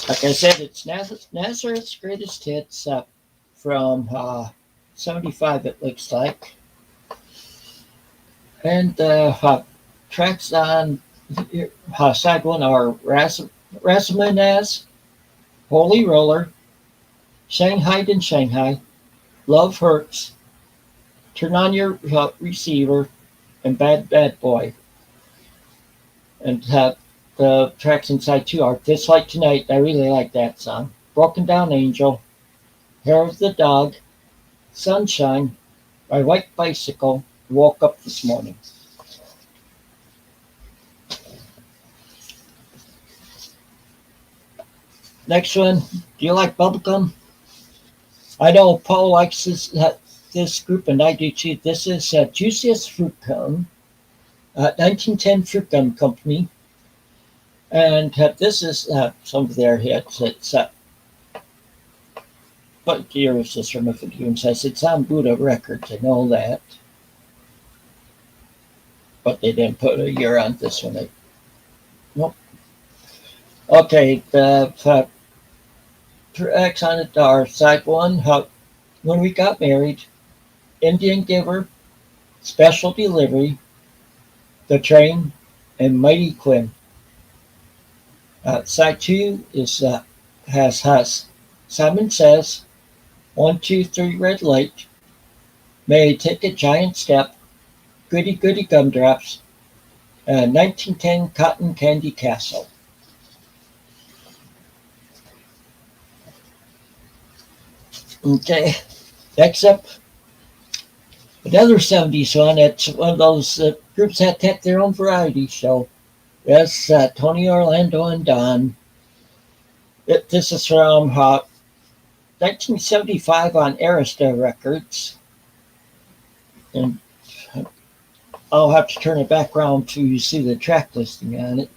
Like I said, it's Nazareth's Greatest Hits from 75, it looks like. And tracks on side 1 are Razamanaz, Holy Roller, Shanghai in Shanghai, Love Hurts, Turn on Your Receiver, and Bad Bad Boy. And the tracks inside 2 are This Like Tonight, I really like that song, Broken Down Angel, Hair of the Dog, Sunshine by White Bicycle, woke up this morning. Next one. Do you like bubblegum? I know Paul likes this group, and I do too. This is Juiciest Fruit Gum, 1910 Fruit Gum Company. And this is some of their hits. It's what year is this from? If it even says it's on Buddha Records, I know that. But they didn't put a year on this one. Nope. Okay, the tracks on it are side one, When We Got Married, Indian Giver, Special Delivery, The Train, and Mighty Quinn. Side two has Simon Says, 1, 2, 3 Red Light, May I Take a Giant Step, Goody Goody Gumdrops, 1910 Cotton Candy Castle. Okay, next up, another 70s one. It's one of those groups that have their own variety show. Yes, Tony Orlando and Don. This is from 1975 on Arista Records. And I'll have to turn it back around to see the track listing on it.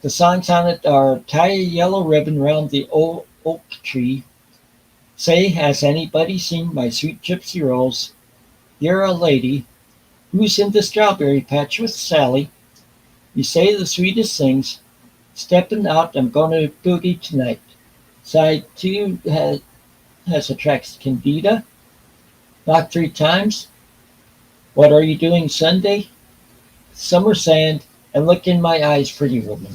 The songs on it are Tie a Yellow Ribbon Round the Old Oak Tree, Say, Has Anybody Seen My Sweet Gypsy Rose, You're a Lady, Who's in the Strawberry Patch with Sally, You Say the Sweetest Things, Steppin' Out, I'm Gonna Boogie Tonight. Side 2 has the tracks Candida, Knock 3 Times, What Are You Doing Sunday, Summer Sand, and Look in My Eyes, Pretty Woman.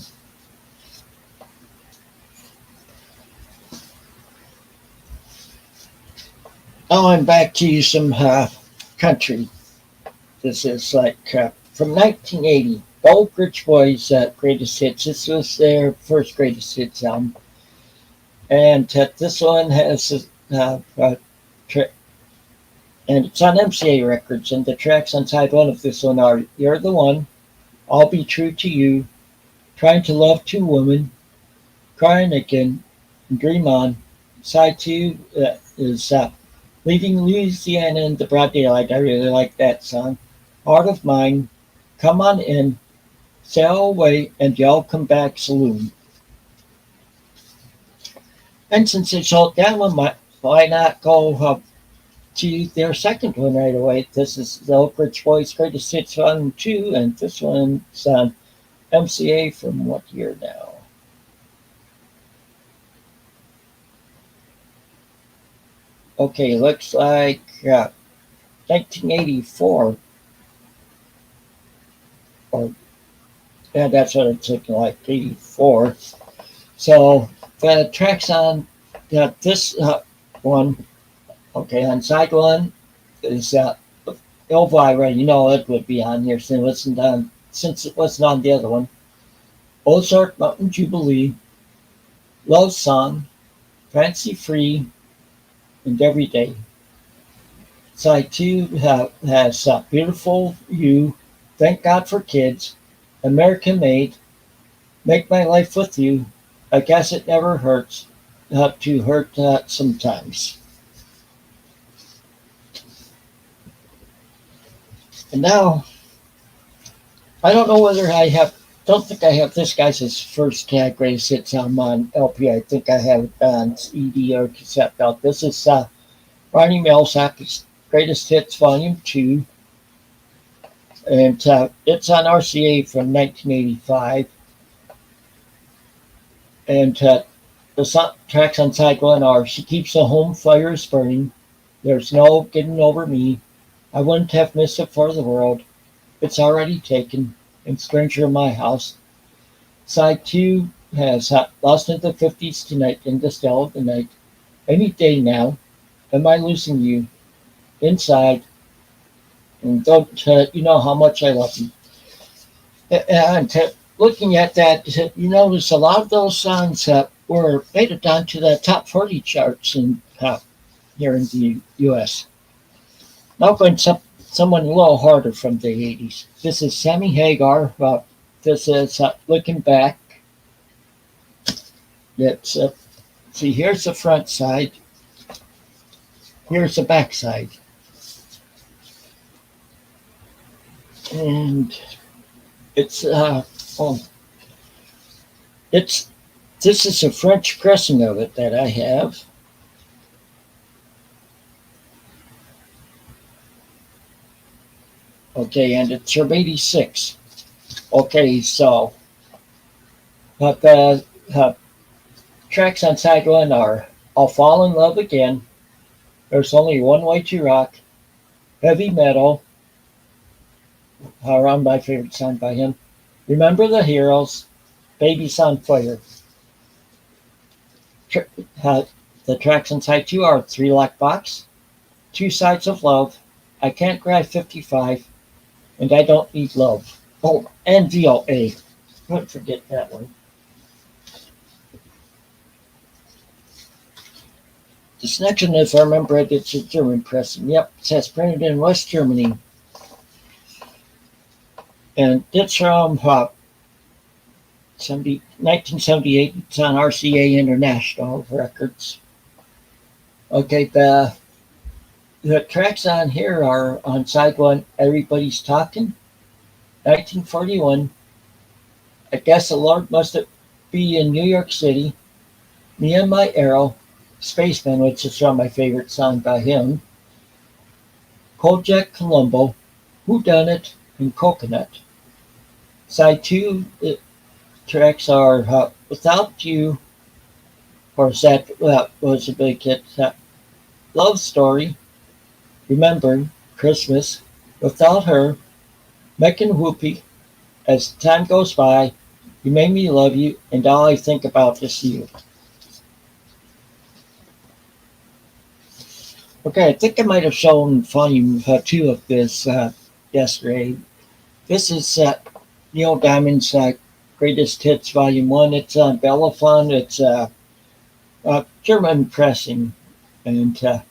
Oh, I'm back to you some country. This is like from 1980. Old Rich Boys' greatest hits. This was their first greatest hits album. And this one has and it's on MCA Records. And the tracks on side one of this one are You're the One, I'll Be True to You, Trying to Love Two Women, Crying Again, and Dream On. Side two is Leaving Louisiana in the Broad Daylight. I really like that song. Heart of Mine, Come On In, Sail Away, and Y'all Come Back Saloon. And since it's all down, why not go to their second one right away? This is the Oak Ridge Boys' greatest hits 1 and 2, and this one's on MCA from what year now? Okay, looks like 1984. Or yeah, that's what it's looking like, 84. So the tracks on this one, okay, on side one is Elvira. You know it would be on here since it wasn't on the other one. Ozark Mountain Jubilee, Love Song, Fancy Free, and Every Day. Side two has Beautiful You, Thank God for Kids, American Made, Make My Life With You, I Guess It Never Hurts to Hurt Sometimes. And now, I don't know whether don't think I have this guy's first greatest hits album on LP. I think I have it on CD or cassette belt. This is Ronnie Milsap's Greatest Hits Volume 2. And it's on RCA from 1985. And the tracks on side one are She Keeps the Home Fires Burning, There's No Getting Over Me, I Wouldn't Have Missed It for the World, It's Already Taken, and Stranger in My House. Side two has Lost in the 50s Tonight, In the Still of the Night, Any Day Now, Am I Losing You, Inside, and Don't You Know How Much I Love You. And looking at that, you notice a lot of those songs were made it down to the top 40 charts here in the U.S. Now going someone a little harder from the 80s. This is Sammy Hagar. This is Looking Back. It's, see, here's the front side. Here's the back side. And it's, this is a French pressing of it that I have. Okay, and it's from 86. Okay, so the tracks on side one are I'll Fall in Love Again, There's Only One Way to Rock, Heavy Metal, around my favorite song by him, Remember the Heroes, Baby's on Fire. The tracks on side two are Three Lock Box, Two Sides of Love, I Can't Cry 55, and I Don't Need Love. Oh, and VOA. Don't forget that one. This next one, if I remember it, it's a German pressing. Yep, it says printed in West Germany. And it's from 1978. It's on RCA International Records. Okay, the tracks on here are on side one, Everybody's Talking, 1941. I Guess the Lord Must Be in New York City, Me and My Arrow, Spaceman, which is from my favorite song by him, Kojak Colombo, Who Done It, and Coconut. Side two tracks are Without You, of course that was a big hit, Love Story, Remember, Christmas, Without Her, Meck and Whoopi, As Time Goes By, You Made Me Love You, and All I Think About Is You. Okay, I think I might have shown volume 2 of this yesterday. This is Neil Diamond's Greatest Hits Volume 1. It's on Bellafon. It's German pressing. And so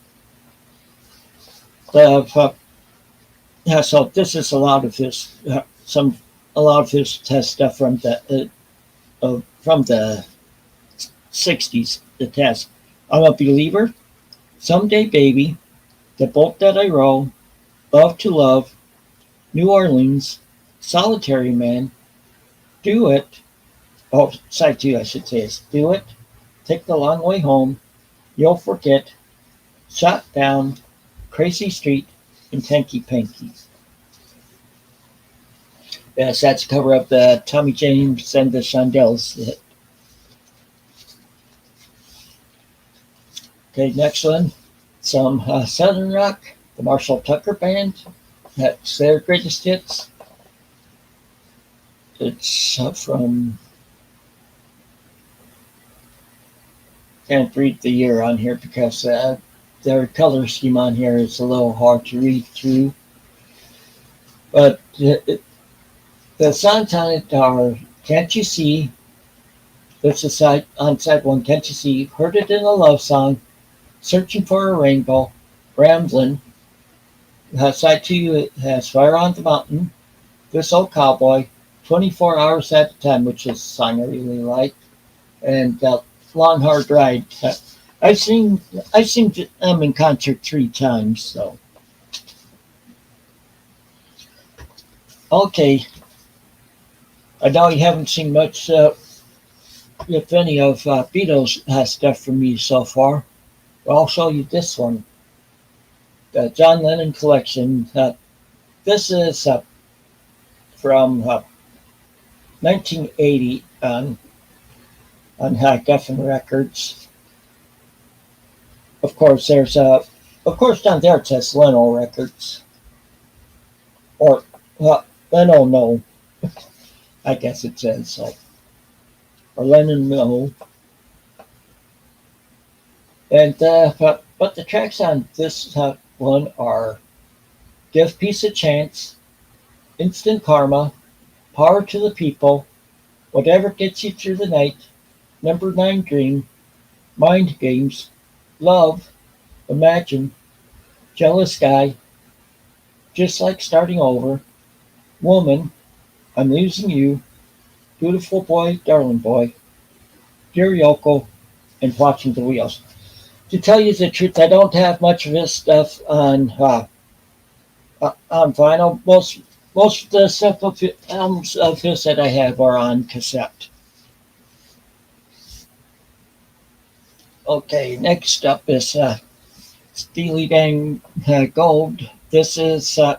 this is a lot of his test stuff from the 60s. The test. I'm a Believer, Someday Baby, The Boat That I Row, Love to Love, New Orleans, Solitary Man, Do It. Oh, side two, I should say, is Do It, Take the Long Way Home, You'll Forget, Shot Down, Crazy Street, and Tanky Panky. Yes, that's a cover of the Tommy James and the Shondells hit. Okay, next one. Some Southern Rock, the Marshall Tucker Band. That's their greatest hits. It's from, can't read the year on here because their color scheme on here is a little hard to read through. But the songs on it are Can't You See? There's a side on side one, Can't You See? Heard It in a Love Song, Searching for a Rainbow, Ramblin'. Side two, it has Fire on the Mountain, This Old Cowboy, 24 Hours at a Time, which is a song I really like, and Long Hard Ride. I've seen them in concert 3 times. So, okay. I know you haven't seen much, if any, of Beatles stuff from me so far. But I'll show you this one, the John Lennon collection. This is from 1980 on Geffen Records. Of course, there's down there it says Leno Records, or Leno No, I guess it says so, or Lennon No. And but the tracks on this one are Give Peace a Chance, Instant Karma, Power to the People, Whatever Gets You Through the Night, Number 9 Dream, Mind Games, Love, Imagine, Jealous Guy, Just like starting over. Woman, I'm losing you. Beautiful boy, darling boy. Dear Yoko, and watching the wheels. To tell you the truth, I don't have much of this stuff on vinyl. Most of the stuff of albums of his that I have are on cassette. Okay, next up is Steely Dan Gold. This is from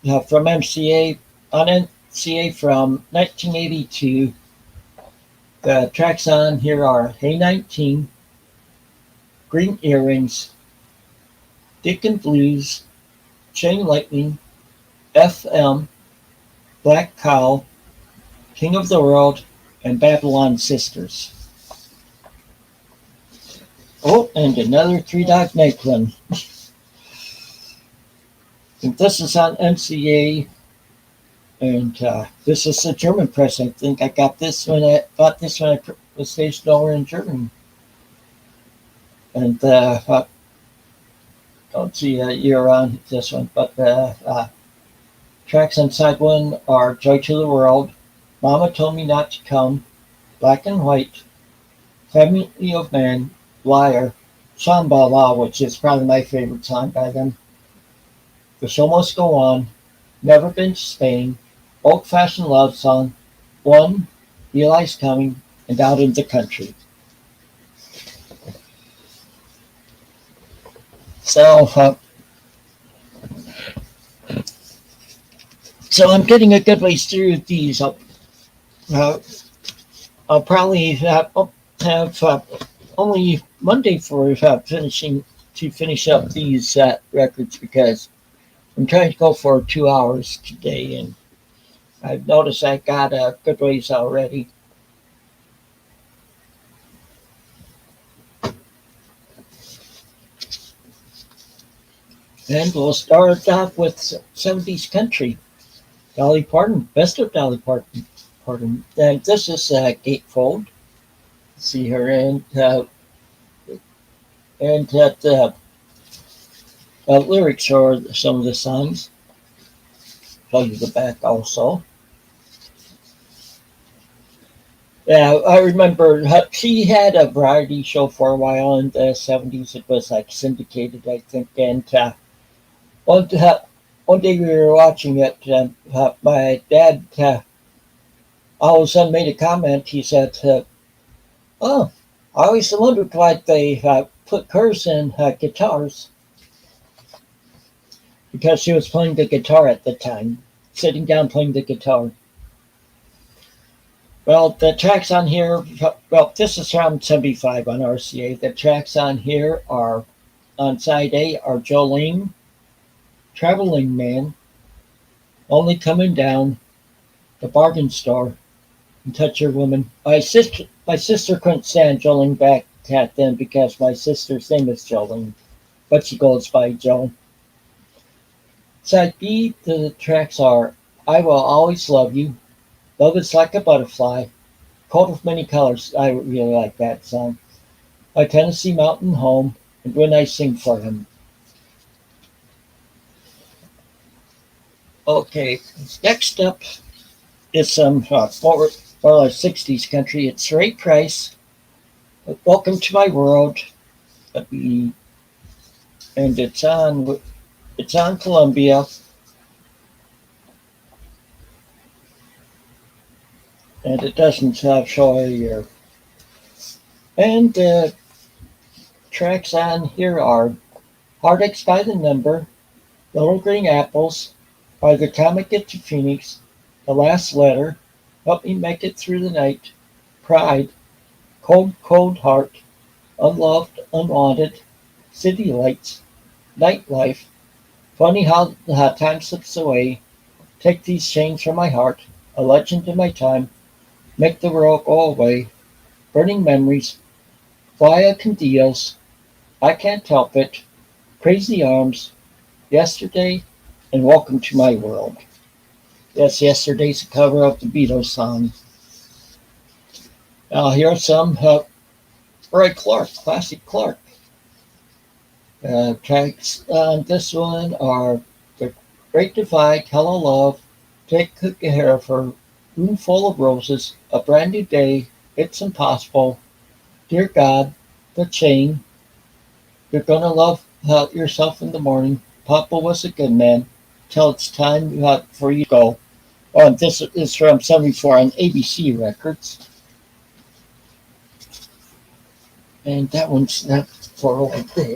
MCA on MCA from 1982. The tracks on here are Hey 19, Green Earrings, Dick and Blues, Chain Lightning, FM, Black Cow, King of the World, and Babylon Sisters. Oh, and another Three Dog Night one. And this is on MCA, and this is the German press. I think I got this when I bought this when I was stationed over in Germany. And don't see a year on this one, but the tracks on side one are Joy to the World, Mama Told Me Not to Come, Black and White, Family of Man, Liar, Shambhala, which is probably my favorite song by them, The Show Must Go On, Never Been to Spain, Old Fashioned Love Song, One, Eli's Coming, and Out in the Country. So I'm getting a good ways through these. I'll probably have only Monday for finish up these records because I'm trying to go for 2 hours today, and I've noticed I got a good ways already. And we'll start off with 70s country. Dolly Parton, best of Dolly Parton. And this is Gatefold. See her and the lyrics are some of the songs. Tell you the back also. Yeah, I remember she had a variety show for a while in the 70s. It was like syndicated, I think. And one day we were watching it. My dad all of a sudden made a comment. He said, "Oh, I always wondered why they put curves in guitars." Because she was playing the guitar at the time, sitting down playing the guitar. Well, the tracks on here, this is from 75 on RCA. The tracks on here are, on side A, are Jolene, Traveling Man, Only Coming Down, The Bargain Store, and Touch Your Woman. My sister couldn't stand Jolene back then because my sister's name is Jolene, but she goes by Jo. Side B, the tracks are I Will Always Love You, Love Is Like a Butterfly, Coat of Many Colors. I really like that song. My Tennessee Mountain Home, and When I Sing for Him. Okay, next up is some more 60s country. It's Ray Price, Welcome to My World, and it's on Columbia. And it doesn't show a year. And the tracks on here are Heartaches by the Number, Little Green Apples, By the Time I Get to Phoenix, The Last Letter, Help Me Make It Through the Night, Pride, Cold, Cold Heart, Unloved, Unwanted, City Lights, Nightlife, Funny How Time Slips Away, Take These Chains from My Heart, A Legend in My Time, Make the World Go Away, Burning Memories, Via con Dios, I Can't Help It, Crazy Arms, Yesterday, and Welcome to My World. Yes, Yesterday's a cover of the Beatles song. Now here's some Roy Clark, classic Clark. Tracks on this one are The Great divide, hello love, take good care of her, room full of roses, a brand new day, it's impossible, dear God, the chain, you're gonna love yourself in the morning, Papa was a good man, till it's time for you to go. This is from 74 on ABC Records, and that one's not for over there.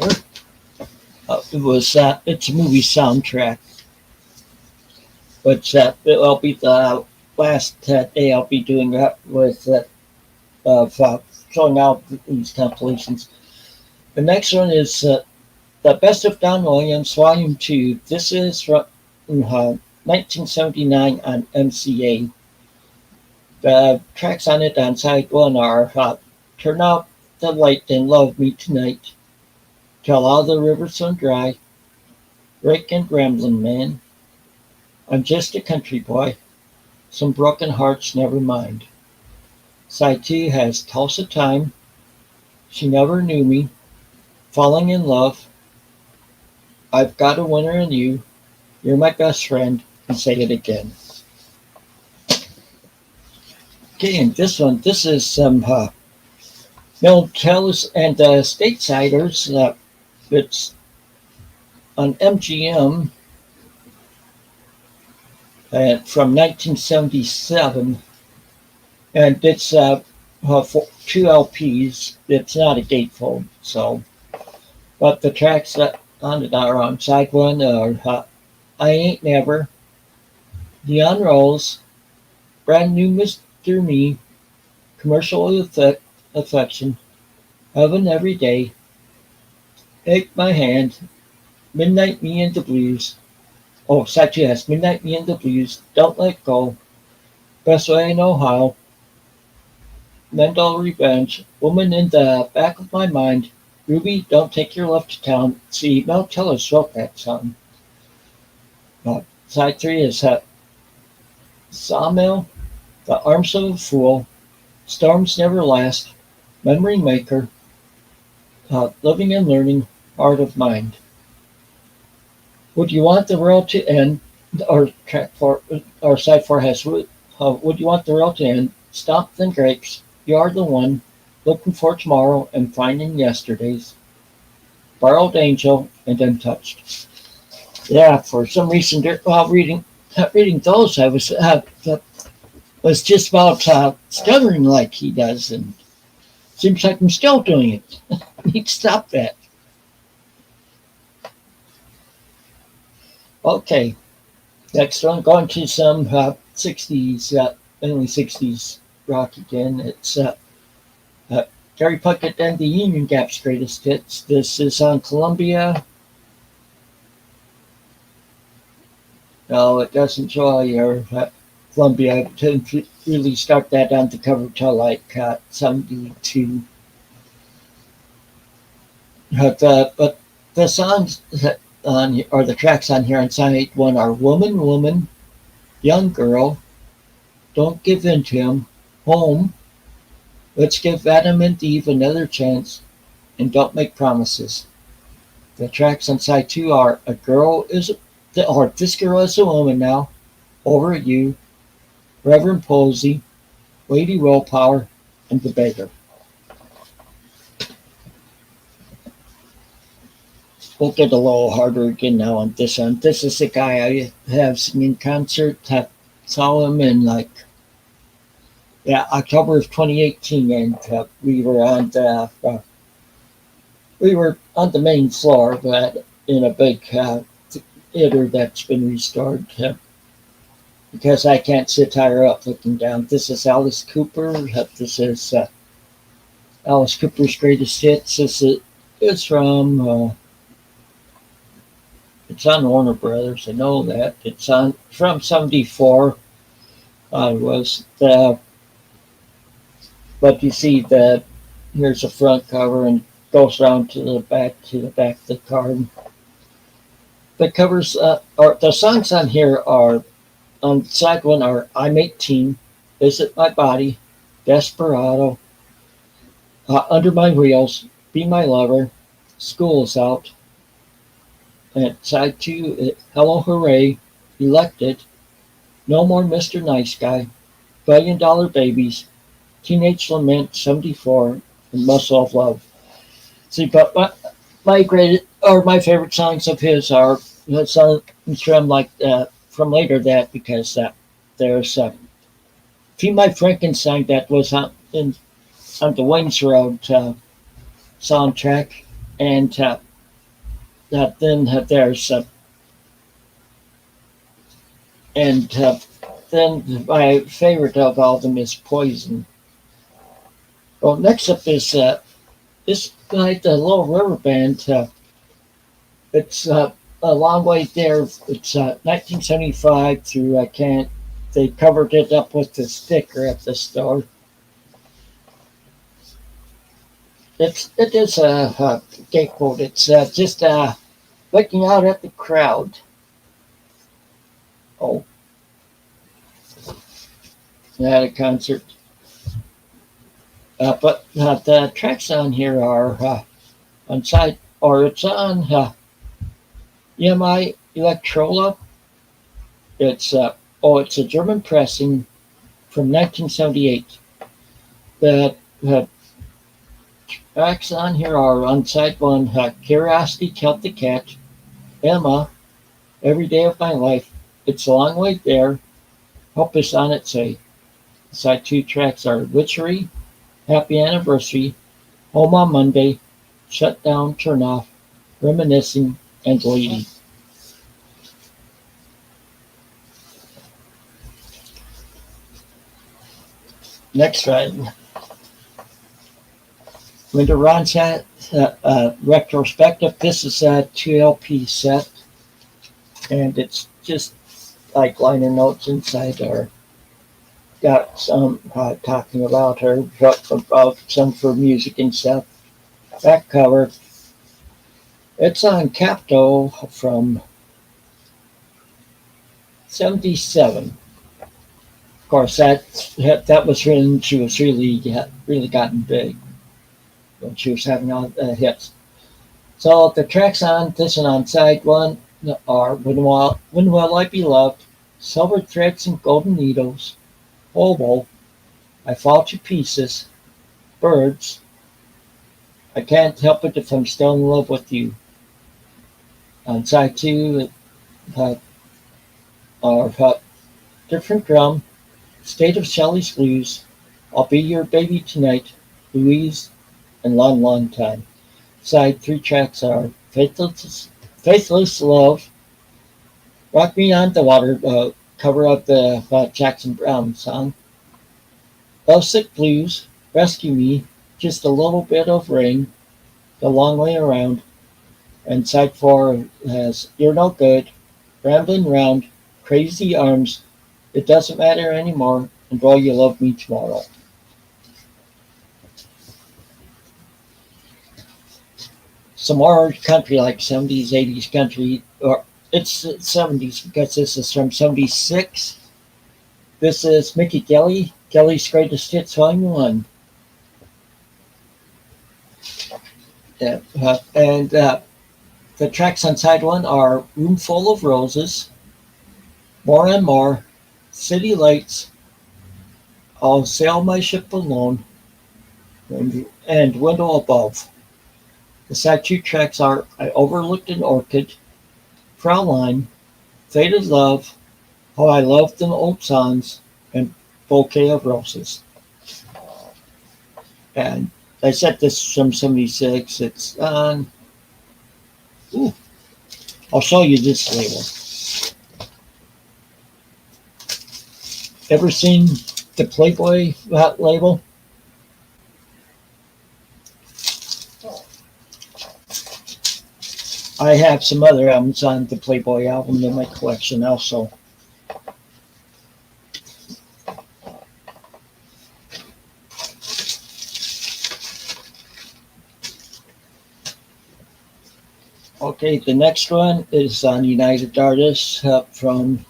It's a movie soundtrack, but it'll be the last day I'll be doing that with of showing out these compilations. The next one is the Best of Don Williams, Volume 2. This is from 1979 on MCA. The tracks on it on side one are Turn Out the Light and Love Me Tonight, Till All the Rivers Run Dry, Rake and Ramblin' Man, I'm Just a Country Boy, Some Broken Hearts Never Mind. Side 2 has Tulsa Time, She Never Knew Me, Falling in Love, I've Got a Winner in You, You're My Best Friend, and Say It Again. Okay, and this is some Miltels and Statesiders. It's on MGM from 1977, and it's for 2 LPs. It's not a gatefold, so. But the tracks that on it are on side one are I Ain't Never, Neon Rose, Brand New Mr. Me, Commercial Affection, Heaven Every Day, Take My Hand, Midnight Me and the Blues. Oh, side 2 has Midnight Me and the Blues, Don't Let Go, Best Way I Know How, Mental Revenge, Woman in the Back of My Mind, Ruby, Don't Take Your Love to Town. See, Mel Tillis wrote that song. Side 3 is Sawmill, The Arms of a Fool, Storms Never Last, Memory Maker, Living and Learning, Heart of Mind. Would You Want the World to End? Or track 4, or side 4 has Would You Want the World to End? Stop Then Grapes, You Are the One, Looking for Tomorrow and Finding Yesterdays, Borrowed Angel, and Untouched. Yeah, for some reason, while reading those, I was just about stuttering like he does, and seems like I'm still doing it. I need to stop that. Okay, next one, going to some 60s, early 60s rock again. It's Gary Puckett and the Union Gap's greatest hits. This is on Columbia. No, it doesn't show your Columbia. I didn't really start that on the cover till like 72. But the songs on or the tracks on here on side 1 are Woman, Woman, Young Girl, Don't Give In to Him, Home, Let's Give Adam and Eve Another Chance, and Don't Make Promises. The tracks on side 2 are This Girl Is a Woman Now, Over You, Reverend Posey, Lady Willpower, and The Beggar. We'll get a little harder again now on this one. This is a guy I have seen in concert. I saw him in October of 2018, and we were on the main floor, but in a big theater that's been restored because I can't sit higher up looking down. This is Alice Cooper. This is Alice Cooper's greatest hits. It's from it's on Warner Brothers. I know that it's from '74. But you see that here's the front cover and goes around to the back of the card. The covers or the songs on here are on side 1 are I'm 18, Visit My Body, Desperado, Under My Wheels, Be My Lover, School Is Out. And side 2, Hello Hooray, Elected, No More Mr. Nice Guy, $1 Billion Babies, Teenage Lament 74, and Muscle of Love. See, but my favorite songs of his are songs from later that because there's Feed My Frankenstein that was on the Wayne's Road soundtrack, and then there's and then my favorite of all of them is Poison. Well, next up is this like the Little River Band. It's a long way there. It's 1975 through I can't. They covered it up with the sticker at the store. It is a gatefold. It's just looking out at the crowd. Oh, at a concert. But the tracks on here are on side, or it's on EMI Electrola. It's a German pressing from 1978. The tracks on here are on side one, Curiosity Killed the Cat, Emma, Every Day of My Life, It's a Long Way There, Hope Is On Its Way. Side two tracks are Witchery, Happy Anniversary, Home on Monday, Shut Down, Turn Off, Reminiscing, and Lady. Next track, Linda Ronstadt retrospective. This is a 2 LP set, and it's just like liner notes inside are got some talking about her, about some for music and stuff. Back cover, it's on Capto from 77. Of course, that was when she was really gotten big, when she was having all the hits. So the tracks on this one on side one are When Will I Be Loved, Silver Threads and Golden Needles, Hobo, I Fall to Pieces, Birds, I Can't Help It If I'm Still in Love with You. On side two are Different Drum, State of Shelley's Blues, I'll Be Your Baby Tonight, Louise, and Long, Long Time. Side three tracks are Faithless Love, Rock Me on the Water, cover of the Jackson Brown song, Lovesick Blues, Rescue Me, Just a Little Bit of Rain, The Long Way Around, and side four has You're No Good, Rambling Round, Crazy Arms, It Doesn't Matter Anymore, and Boy You Love Me Tomorrow. Some more country, like 70s, 80s country, or it's 70s because this is from 76. This is Mickey Kelly's Greatest Hits Volume 1. Yeah, and the tracks on side one are Room Full of Roses, More and More, City Lights, I'll Sail My Ship Alone, and Window Above. The side two tracks are I Overlooked an Orchid, Fraulein, Faded Love, How I Loved Them Old Songs, and Bouquet of Roses. And I said this from 76. It's on. I'll show you this label. Ever seen the Playboy label? I have some other albums on the Playboy album in my collection also. Okay, the next one is on United Artists from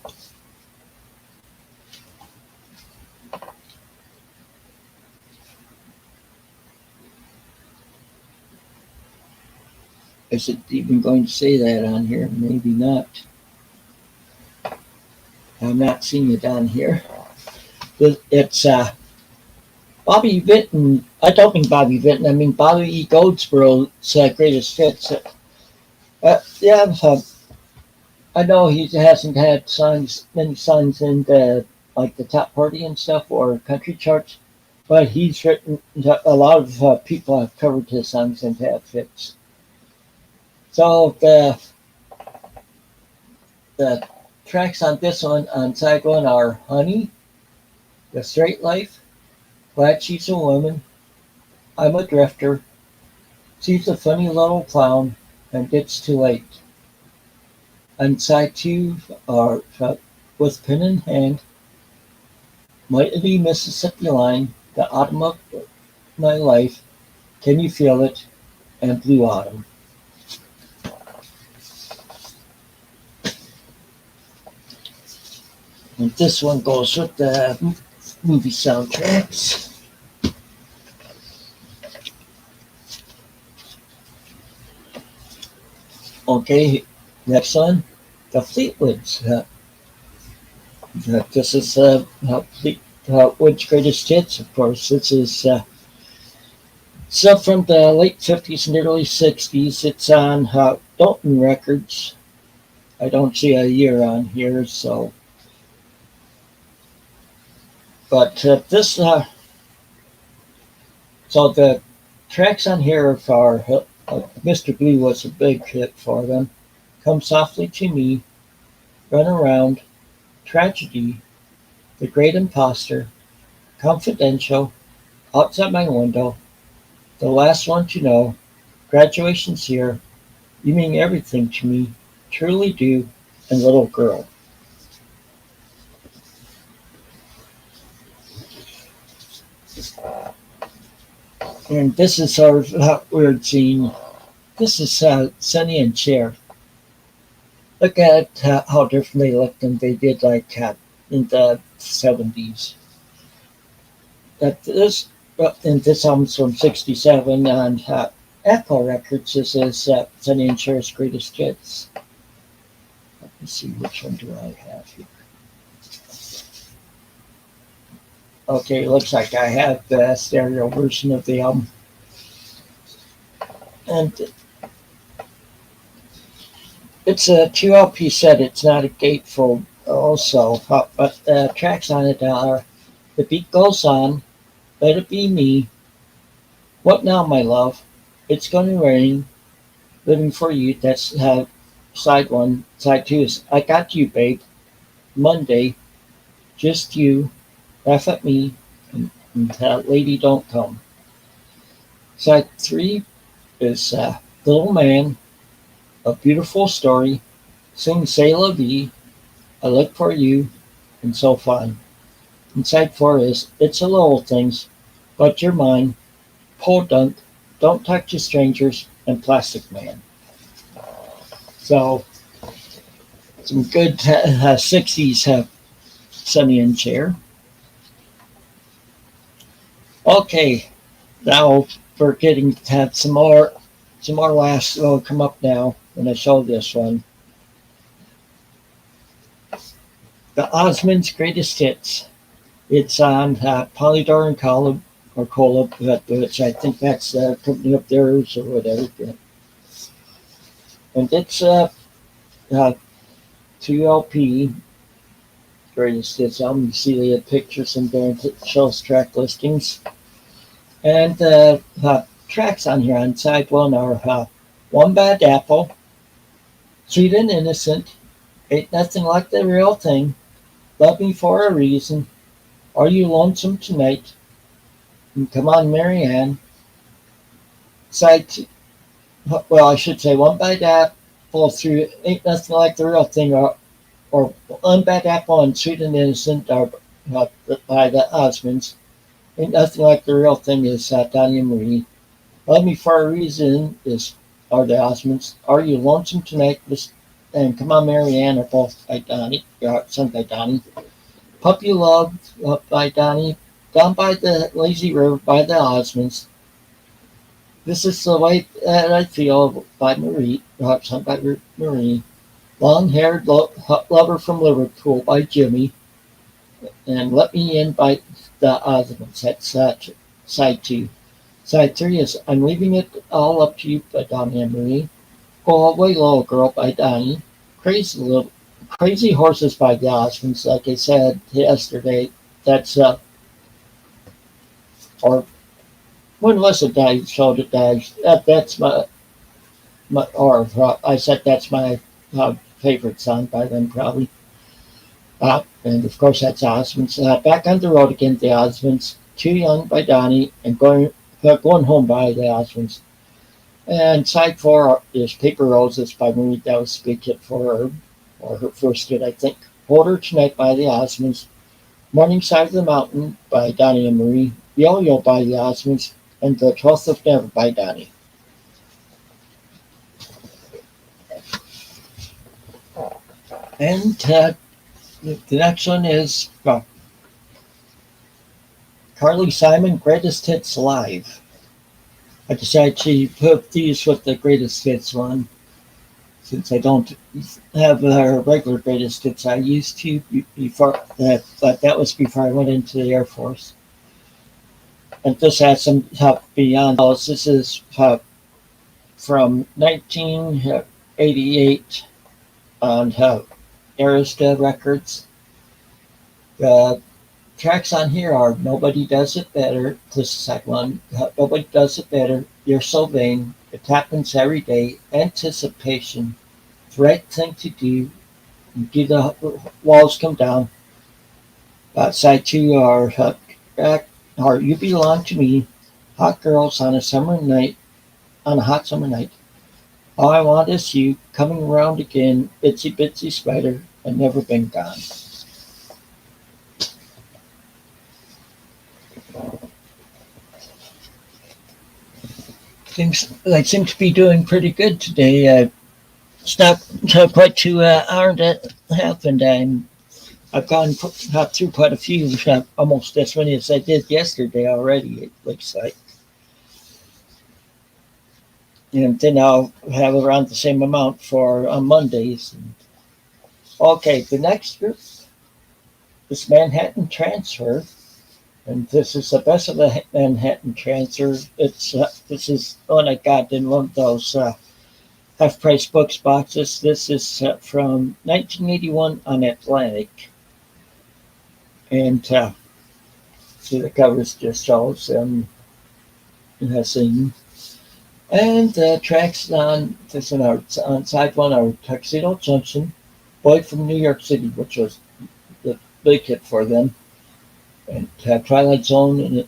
is it even going to say that on here? Maybe not. I'm not seeing it on here. It's Bobby Vinton. I don't mean Bobby Vinton. I mean Bobby E. Goldsboro's greatest hits. Yeah, I know he hasn't had many songs in the like the top 40 and stuff or country charts, but he's written a lot of people have covered his songs and have hits. So the tracks on this one on side one are "Honey," "The Straight Life," "Glad She's a Woman," "I'm a Drifter," "She's a Funny Little Clown," and "It's Too Late." On side two are "With Pen in Hand," "Mighty Mississippi Line," "The Autumn of My Life," "Can You Feel It," and "Blue Autumn." And this one goes with the movie soundtracks. Okay, next one, the Fleetwoods. This is Fleetwood's greatest hits, of course. This is stuff from the late 50s and early 60s. It's on Dalton Records. I don't see a year on here, so. But so the tracks on here are Mr. Blue was a big hit for them. "Come Softly to Me," "Run Around," "Tragedy," "The Great Imposter," "Confidential," "Outside My Window," "The Last One to Know," "Graduation's Here," "You Mean Everything to Me," "Truly Do," and "Little Girl." And this is our weird scene. This is Sonny and Cher. Look at how different they look than they did like in the 70s. And this album's from '67 on Apple Records. This is Sonny and Cher's greatest hits. Let me see, which one do I have here? Okay, looks like I have the stereo version of the album. And it's a 2 LP set, it's not a gatefold also, but the tracks on it are "The Beat Goes On," "Let It Be Me," "What Now My Love," "It's Gonna Rain," "Living for You," that's side one. Side two is "I Got You Babe," "Monday," "Just You," "Laugh at Me," and "Lady Don't Come." Side three is "Little Man," "A Beautiful Story," "Sing C'est La Vie," "I Look for You," and "So Fun." And side four is "It's a Little Things," "But You're Mine," "Pole Dunk," "Don't Talk to Strangers," and "Plastic Man." So some good 60s Sonny and Cher. Okay, now we're getting to have some more laughs will come up now when I show this one. The Osmonds' greatest hits. It's on Polydor and Colab, which I think that's the company of theirs or whatever. And it's 2 LP greatest hits album. You see the pictures and there it shows track listings. And the tracks on here on side one are "One Bad Apple," "Sweet and Innocent," "Ain't Nothing Like the Real Thing," "Love Me for a Reason," "Are You Lonesome Tonight," and "Come On Marianne." Side two, well, I should say "One Bad Apple" through "Ain't Nothing Like the Real Thing," or "One Bad Apple" and "Sweet and Innocent" are by the Osmonds. "Ain't Nothing Like the Real Thing" is Donnie and Marie. "Love Me for a Reason" are the Osmonds. "Are You Lonesome Tonight" and "Come On Marianne" are both by Donnie, sung by Donnie. "Puppy Love" by Donnie. "Down by the Lazy River" by the Osmonds. "This Is the Way That I Feel" by Marie, sung by Marie. Long-haired lover from Liverpool by Jimmy, and Let Me In by the Osmonds. That's side two. Side three is I'm Leaving It All Up to You by Donnie and Marie. Go Away Little Girl by Donnie. Crazy Horses by the Osmonds. Like I said yesterday, that's or when was it that I showed it? That's I said that's my favorite song by them probably. And of course that's Osmonds. Back on the Road Again, the Osmonds. Too Young by Donnie, and Going Home by the Osmonds. And side four is Paper Roses by Marie. That was a big hit for her, or her first hit, I think. Hold Her Tonight by the Osmonds. Morning Side of the Mountain by Donnie and Marie. Yo Yo by the Osmonds. And The 12th of Never by Donnie. And the next one is Carly Simon, Greatest Hits Live. I decided to put these with the Greatest Hits one, since I don't have a regular Greatest Hits. I used to before that, but that was before I went into the Air Force. And this has some beyond those. This is from 1988 on Arista Records. The tracks on here are Nobody Does It Better. This is that one. Nobody Does It Better. You're So Vain. It Happens Every Day. Anticipation. The Right Thing to Do. Do the Walls Come Down. Side two are You Belong to Me. Hot Girls on a Summer Night. On a Hot Summer Night. All I Want Is You. Coming Around Again. Itsy Bitsy Spider. And Never Been Gone. I seem to be doing pretty good today. It's not quite 2 hours and a half, and I've gone through quite a few, almost as many as I did yesterday already, it looks like. And then I'll have around the same amount for on Mondays. Okay, the next group is Manhattan Transfer. And this is the best of the Manhattan Transfer. This is one I got in one of those half-price books boxes. This is from 1981 on Atlantic. And see, the covers just shows them singing. And the tracks on this one on side one are Tuxedo Junction, Boy from New York City, which was the big hit for them. And Twilight Zone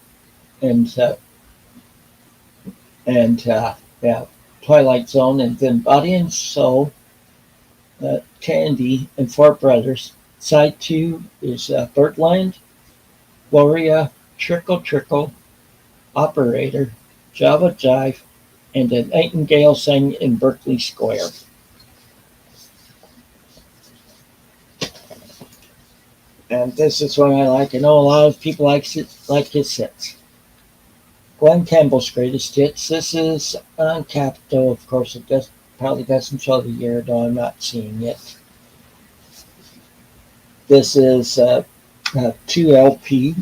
Twilight Zone, and then Body and Soul, Candy, and Four Brothers. Side two is Birdland, Gloria, Trickle Trickle, Operator, Java Jive, and a Nightingale Sang in Berkeley Square. And this is what I like. I know a lot of people like his hits. Glenn Campbell's Greatest Hits. This is on Capitol, of course. It probably doesn't show the year, though I'm not seeing it. This is 2 LP.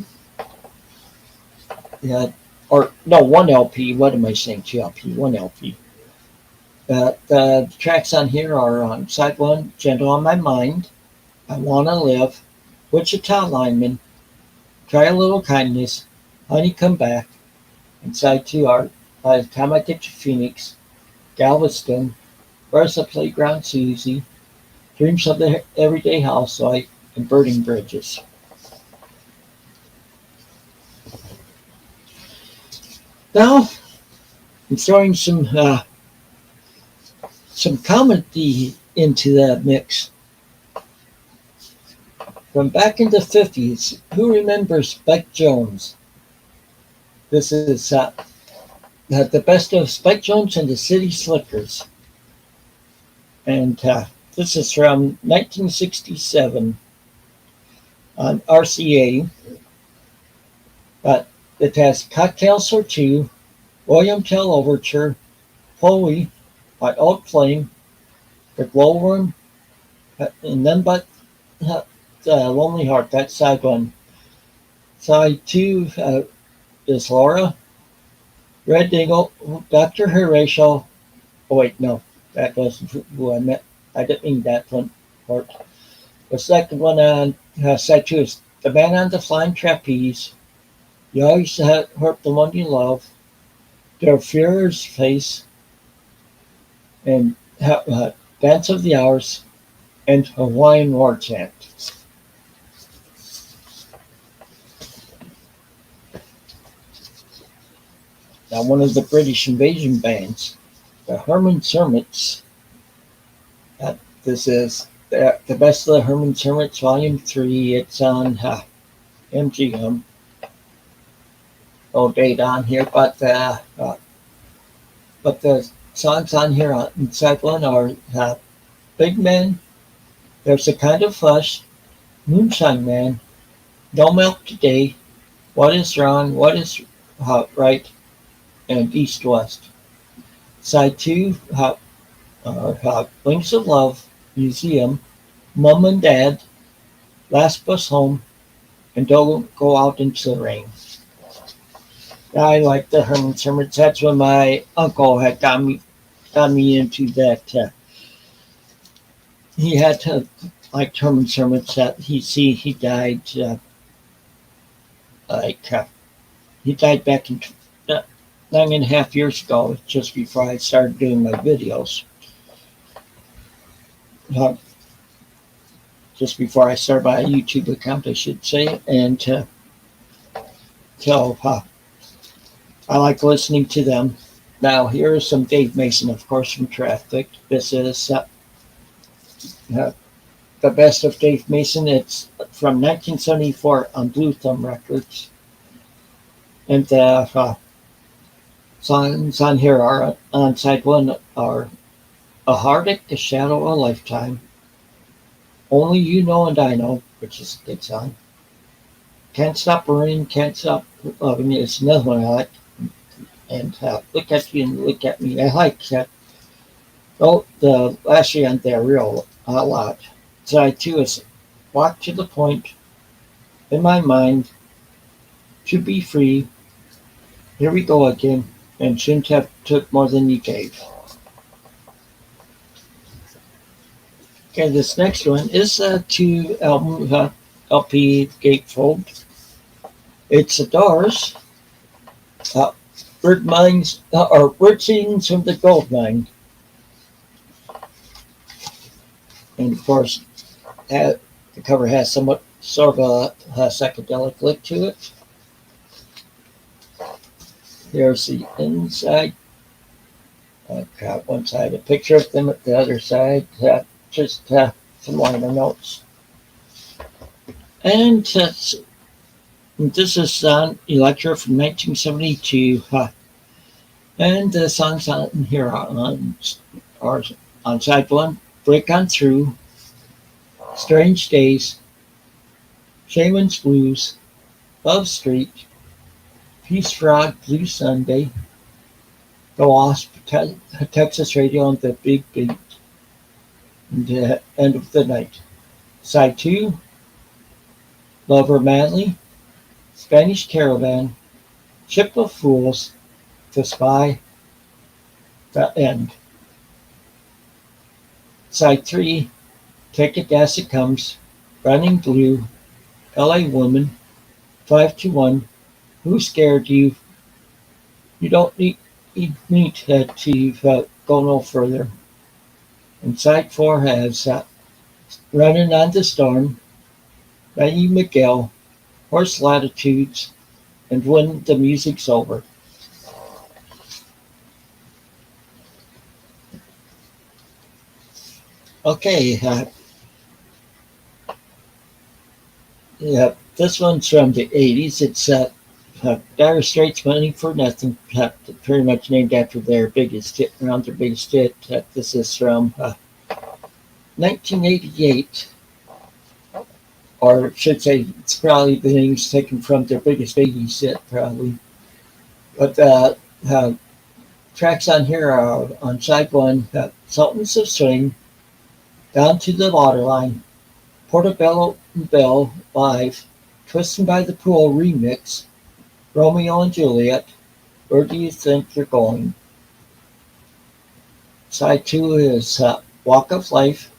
Or no, 1 LP. What am I saying? 2 LP, 1 LP. The tracks on here are on side one, Gentle on My Mind, I Wanna Live, Wichita Lineman, Try a Little Kindness, Honey Come Back, and side two are By the Time I Get to Phoenix, Galveston, Where's the Playground Susie, Dreams of the Everyday Housewife, and Burning Bridges. Now, I'm throwing some comedy into that mix. From back in the 50s, who remembers Spike Jones? This is the best of Spike Jones and the City Slickers. And this is from 1967 on RCA. It has Cocktails for Two, William Tell Overture, Chloe by Old Flame, The Glowworm, And then but the Lonely Heart, that's side one. Side two is Laura, Red Dingle, Dr. Horatio. Oh wait, no, that wasn't who I met. I didn't mean that one part. The second one on side two is The Man on the Flying Trapeze. You always hurt the one you love. Their Fear's Face, and Dance of the Hours, and Hawaiian War Chant. Now, one of the British invasion bands, the Herman's Hermits. This is the Best of the Herman's Hermits, Volume 3. It's on MGM. No date on here, but the songs on here on side one are Big Men, There's a Kind of Flush, Moonshine Man, No Milk Today, What is Wrong, What is Right, and East West. Side two are Wings of Love, Museum, Mom and Dad, Last Bus Home, and Don't Go Out into the Rain. I like the Herman's Hermits. That's when my uncle had got me into that. He had to like Herman's Hermits. That he died like he died back in 9.5 years ago, just before I started doing my videos. Just before I started my YouTube account, I should say, and so I like listening to them. Now, here is some Dave Mason, of course, from Traffic. This is the best of Dave Mason. It's from 1974 on Blue Thumb Records. And the songs on here are on side one are A Heartache, A Shadow, A Lifetime, Only You Know and I Know, which is a good song. Can't Stop Worrying, Can't Stop Loving You. It's another one I like. And Look at You and Look at Me. I like that. Oh, the last year on there a lot. Side two is Walk to the Point, In My Mind, To Be Free, Here We Go Again, and Shouldn't Have Took More Than You Gave. Okay, this next one is a two album LP gatefold. It's the Doors. Bird Mines or Bird Scenes from the Gold Mine. And of course, the cover has somewhat sort of a psychedelic look to it. There's the inside. I've got one side, a picture of them at the other side. Just some liner notes. And this is on Electra from 1972. And the songs on here are on side one, Break On Through, Strange Days, Shaman's Blues, Love Street, Peace Frog, Blue Sunday, The Wasp, Texas Radio, and The Big Beat, and End of the Night. Side two, Lover Manly, Spanish Caravan, Ship of Fools, The Spy, The End. Side three, Take It As It Comes, Running Blue, LA Woman, 521, Who Scared You? You Don't Need to go no further. And side four has Running on the Storm, Maggie Miguel, Horse Latitudes, and When the Music's Over. Okay, yeah, this one's from the 80s. It's Dire Straits, Money for Nothing, pretty much named after their biggest hit, around their biggest hit. This is from 1988, or I should say, it's probably the names taken from their biggest 80s hit, probably. But tracks on here are on side one, Sultans of Swing, Down to the Waterline, Portobello Bell Live, Twisting by the Pool Remix, Romeo and Juliet, Where Do You Think You're Going? Side 2 is Walk of Life,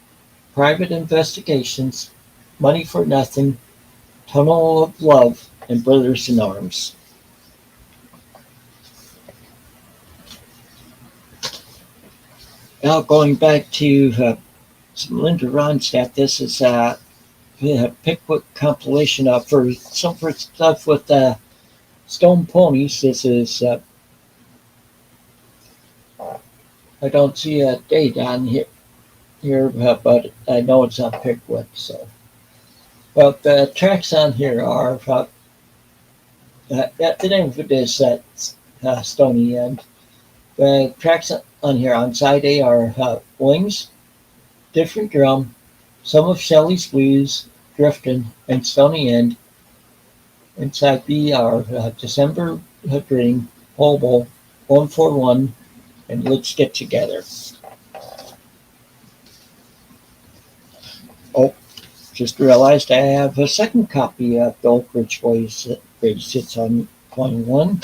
Private Investigations, Money for Nothing, Tunnel of Love, and Brothers in Arms. Now going back to some Linda Ronstadt, this is a Pickwick compilation for some for stuff with Stone Ponies. This is I don't see a date on here, but I know it's on Pickwick. So, well, the tracks on here are the name of it is Stony End. The tracks on here on side A are Wings, Different Drum, some of Shelley's Blues, Driftin', and Stony End. And side B are December Dream, Hobo, 141, and Let's Get Together. Oh, just realized I have a second copy of the Oak Ridge Boys Greatest Hits on 21.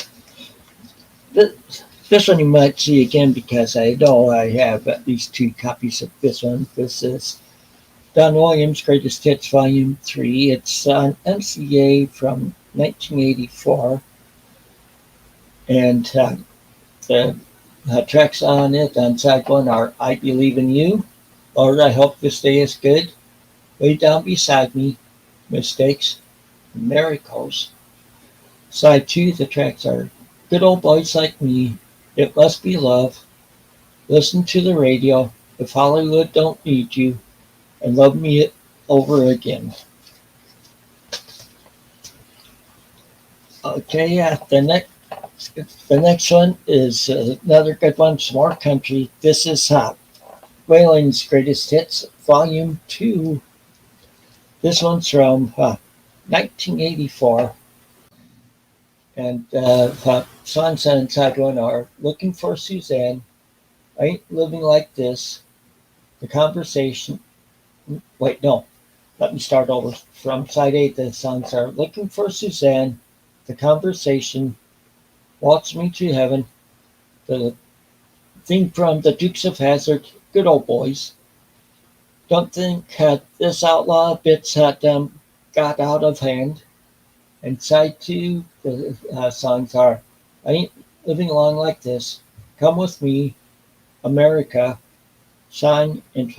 This one you might see again because I know I have at least 2 copies of this one. This is Don Williams' Greatest Hits Volume 3. It's on MCA from 1984. And the tracks on it on side 1 are I Believe in You, Lord, I Hope This Day Is Good, Way Down Beside Me, Mistakes, and Miracles. Side 2, the tracks are Good Old Boys Like Me, It Must Be Love, Listen to the Radio, If Hollywood Don't Need You, and Love Me Over Again. Okay, the next one is another good one, some more country. This is Waylon's Greatest Hits, Volume 2. This one's from 1984. And songs on side 1 are Looking for Suzanne, I Ain't Living Like This, The Conversation. Wait, no. Let me start over. From side 8, the songs are Looking for Suzanne, The Conversation, Waltz Me to Heaven, the theme from the Dukes of Hazzard, Good Old Boys. Don't Think This Outlaw Bits got out of hand. And side 2, the songs are I Ain't Living Long Like This, Come With Me, America, Shine, and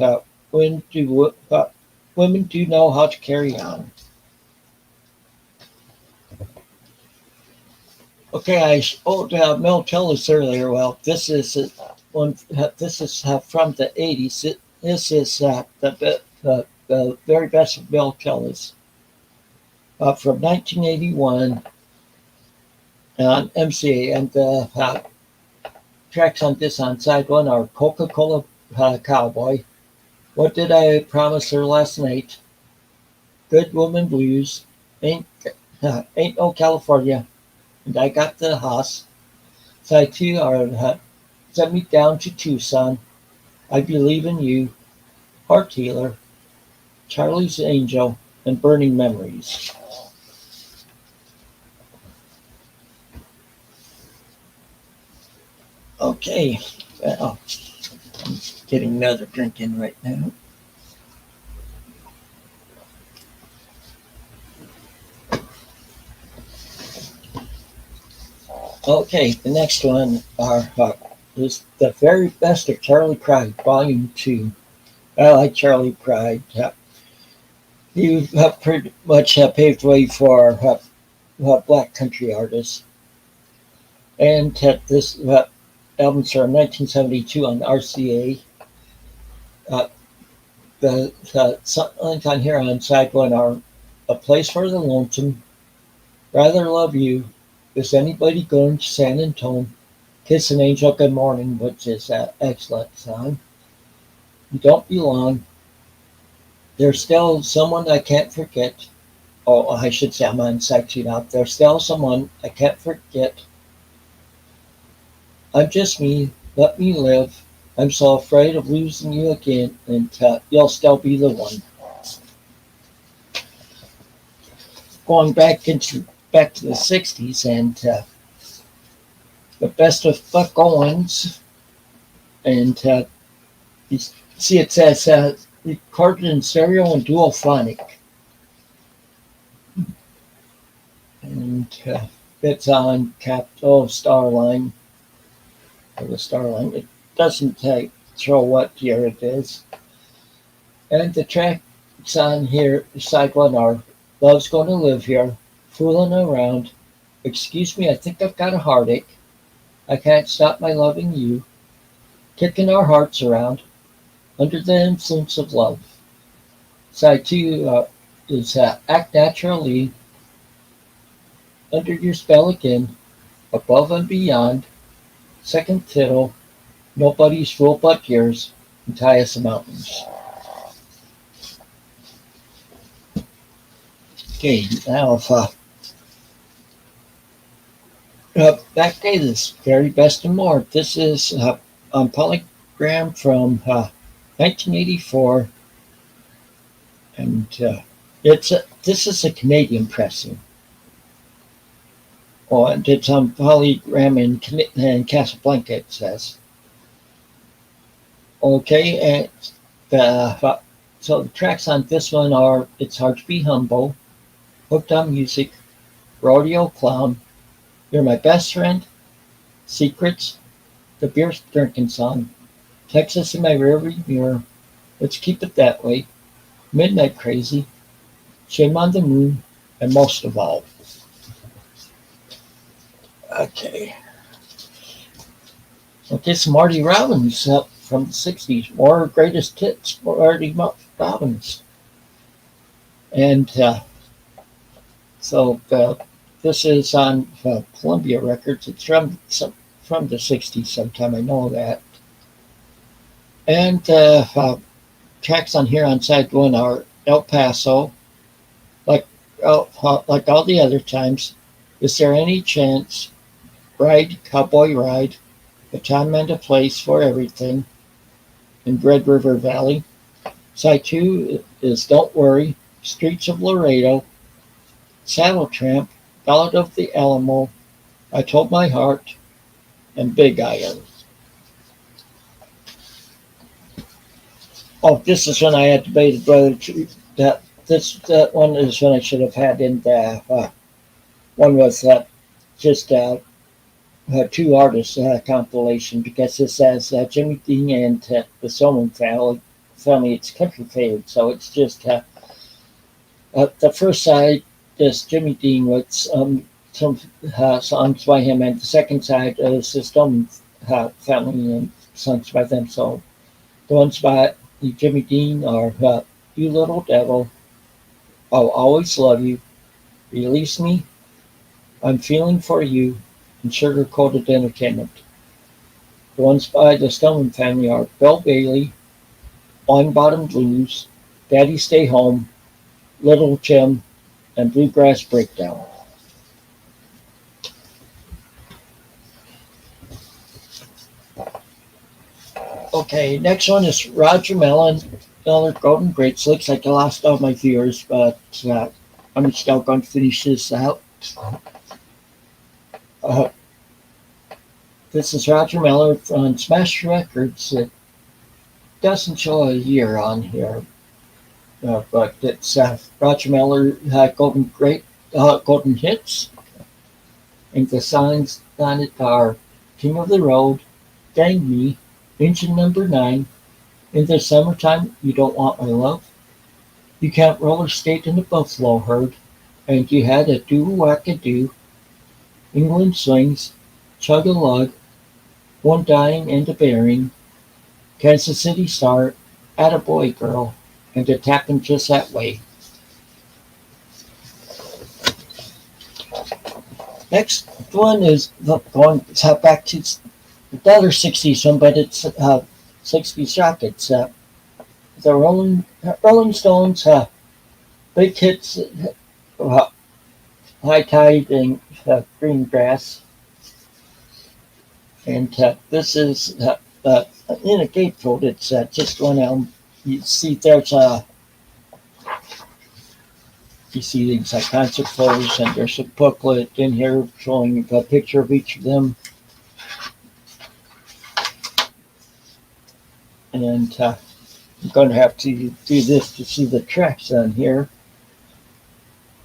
Women Do Know How to Carry On. Okay, I showed Mel Tillis earlier. Well, this is one. This is from the 80s. This is the very best of Mel Tillis. From 1981 on MCA, and the tracks on this on side 1 are Coca-Cola Cowboy, What Did I Promise Her Last Night, Good Woman Blues, Ain't No California, and I Got the Hoss. Side 2 are Send Me Down to Tucson, I Believe in You, Heart Healer, Charlie's Angel, and Burning Memories. Okay, well, I'm getting another drink in right now. Okay, the next one is The Very Best of Charlie Pride, Volume 2. I like Charlie Pride. He pretty much paved the way for black country artists. And this album's from 1972 on RCA. The songs on here on side 1 are A Place for the Lonesome, Rather Love You, Is Anybody Going to San Antone, Kiss an Angel Good Morning, which is an excellent song. You Don't Belong, There's Still Someone I Can't Forget. Oh, I should say I'm on side 2 now. There's Still Someone I Can't Forget. I'm Just Me, Let Me Live, I'm so afraid of losing you again, and you'll still be the one. Going back to the '60s, and the best of Buck Owens, and you see it says recorded in stereo and duophonic, and it's on Capitol Starline or the Starline. It doesn't show what year it is, and the tracks on here, side one are "Love's Gonna Live Here," "Fooling Around," "Excuse Me, I Think I've Got a Heartache," "I Can't Stop My Loving You," "Kicking Our Hearts Around," "Under the Influence of Love." Side two is "Act Naturally," "Under Your Spell Again," "Above and Beyond," "Second Fiddle," "Nobody's Fool But Yours," and "Tie Us to Mountains." Okay, now if back to this very best and more. This is on Polygram from 1984, and this is a Canadian pressing. Oh, and it's on Polygram in Casablanca. It says. Okay, and so the tracks on this one are "It's Hard to Be Humble," "Hooked on Music," "Rodeo Clown," "You're My Best Friend," "Secrets," "The Beer Drinking Song," "Texas in My Rearview Mirror," "Let's Keep It That Way," "Midnight Crazy," "Shame on the Moon," and "Most of All." Okay. Okay, some Marty Robbins from the '60s. More greatest hits, Marty Robbins. And so this is on Columbia Records. It's from the '60s sometime, I know that. And tracks on here on side one are "El Paso," like all the other times, "Is There Any Chance," "Ride, Cowboy Ride," "A Time and a Place for Everything," and "Red River Valley." Side two is "Don't Worry," "Streets of Laredo," "Saddle Tramp," "Ballad of the Alamo," "I Told My Heart," and "Big Iron." Oh, this is when I had debated whether that one is when I should have had in the one was just two artists compilation, because this has Jimmy Dean and the Soman family. It's country favorite, so it's just the first side is Jimmy Dean with some songs by him, and the second side is the Stone family and songs by them. So the ones by Jimmy Dean are "You Little Devil," "I'll Always Love You," "Release Me," "I'm Feeling for You," and "Sugar Coated Entertainment." The ones by the Stone family are "Bill Bailey," "On Bottom Blues," "Daddy Stay Home," "Little Jim," and "Bluegrass Breakdown." Okay, next one is Roger Mellon, "Golden Greats." Looks like I lost all my viewers, but I'm still going to finish this out. This is Roger Miller on Smash Records. It doesn't show a year on here, but it's Roger Miller Golden Hits, and the songs on it are "King of the Road," "Dang Me," "Engine Number 9," "In the Summertime," "You Don't Want My Love," "You Can't Roller Skate in the Buffalo Herd," and "You Had a Do-Wacka-Do," "England Swings," "Chug-a-Lug," "One Dying and a Bearing," "Kansas City Star," "Attaboy Girl," and "It Happened Just That Way." Next one is going back to the other '60s one, but it's '60s rock. It's the Rolling Stones, big hits, "High Tide" and "Green Grass." And this is in a gatefold. It's just one elm. You see, there's a. You see these concert photos, and there's a booklet in here showing a picture of each of them. And I'm going to have to do this to see the tracks on here.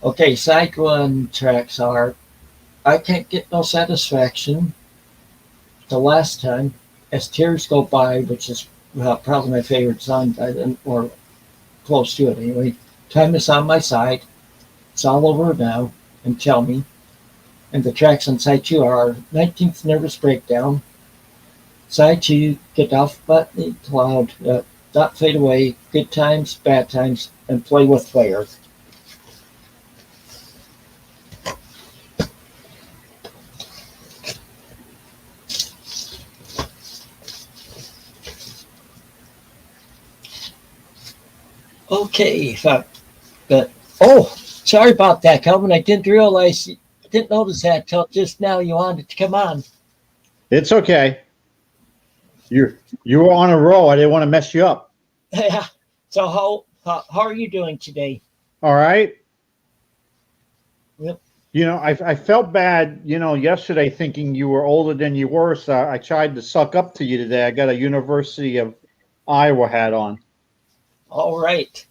Okay, side one tracks are I Can't Get No Satisfaction, The Last Time, As Tears Go By, which is probably my favorite song by them, or close to it anyway. Time Is On My Side, It's All Over Now, and Tell Me. And the tracks on side two are 19th Nervous Breakdown, side two, Get Off But the Cloud, Not Fade Away, Good Times, Bad Times, and Play With Fire. Okay, but sorry about that, Calvin. I didn't notice that till just now. You wanted to come on. It's okay. You were on a roll. I didn't want to mess you up. Yeah. So how are you doing today? All right. Yep. I felt bad, yesterday thinking you were older than you were, so I tried to suck up to you today. I got a University of Iowa hat on. All right.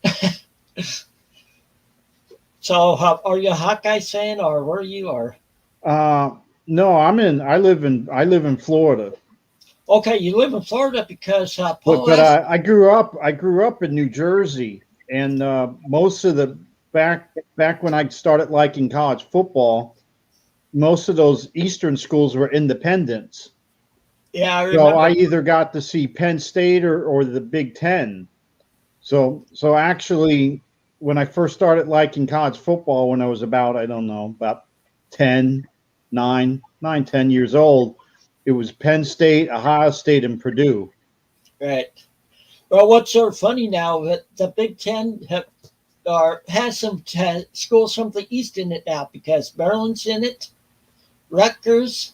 So are you a Hawkeyes fan, or where you are? No, I live in Florida. Okay, you live in Florida because Paul. But I grew up in New Jersey, and most of the back when I started liking college football, most of those Eastern schools were independents. Yeah, I remember. So I either got to see Penn State or the Big Ten. So actually, when I first started liking college football, when I was about 10 years old, it was Penn State, Ohio State, and Purdue. Right. Well, what's so funny now that the Big Ten has some schools from the East in it now, because Maryland's in it, Rutgers,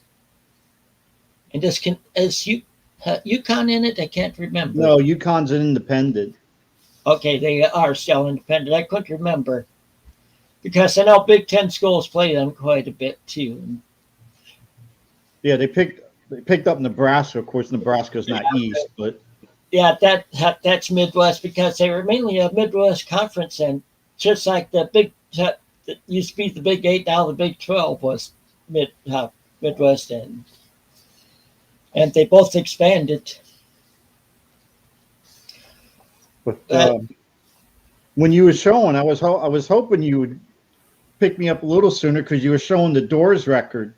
and is UConn in it? I can't remember. No, UConn's an independent. Okay, they are still independent. I couldn't remember because I know Big Ten schools play them quite a bit too. Yeah, they picked up Nebraska. Of course, Nebraska's not East, but yeah, that's Midwest, because they were mainly a Midwest conference, and just like the that used to be the Big 8, now the Big 12 was Midwest, and they both expanded. But when you were showing, I was hoping you would pick me up a little sooner, because you were showing the Doors record.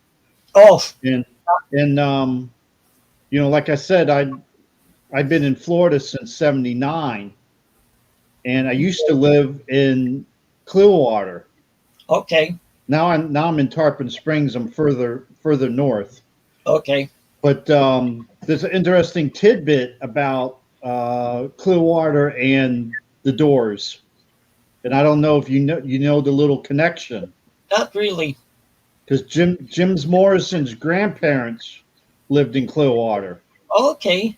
Oh, and like I said, I've been in Florida since '79, and I used to live in Clearwater. Okay. Now I'm in Tarpon Springs. I'm further north. Okay. But there's an interesting tidbit about Clearwater and the Doors, and I don't know if you know the little connection. Not really. Because Jim Morrison's grandparents lived in Clearwater. Oh, okay.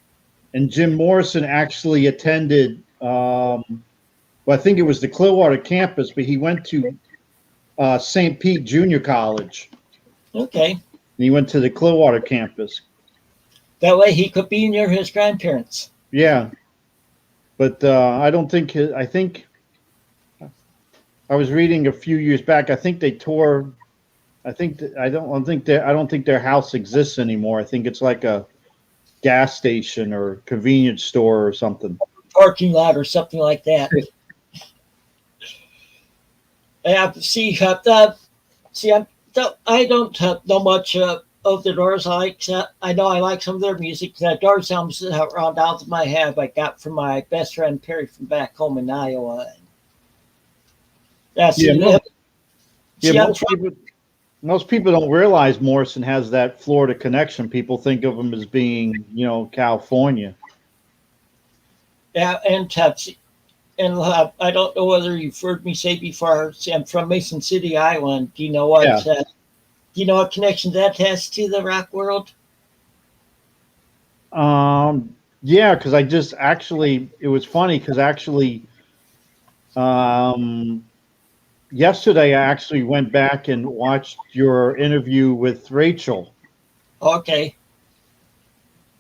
And Jim Morrison actually attended, I think it was the Clearwater campus, but he went to St. Pete Junior College. Okay. And he went to the Clearwater campus. That way he could be near his grandparents. Yeah. But I don't think I think I was reading a few years back. I think they tore. I don't think their house exists anymore. I think it's like a gas station or convenience store or something. Parking lot or something like that. Yeah, I don't know much of the Doors. I know I like some of their music. The Doors albums around album I have, I got from my best friend Perry from back home in Iowa. Most people don't realize Morrison has that Florida connection. People think of him as being, California. Yeah, and I don't know whether you've heard me say before. I'm from Mason City, Iowa. And do you know what? Yeah. Do you know what connection that has to the rock world? Yeah, because I just actually, it was funny because actually, um, yesterday I actually went back and watched your interview with Rachel. Okay.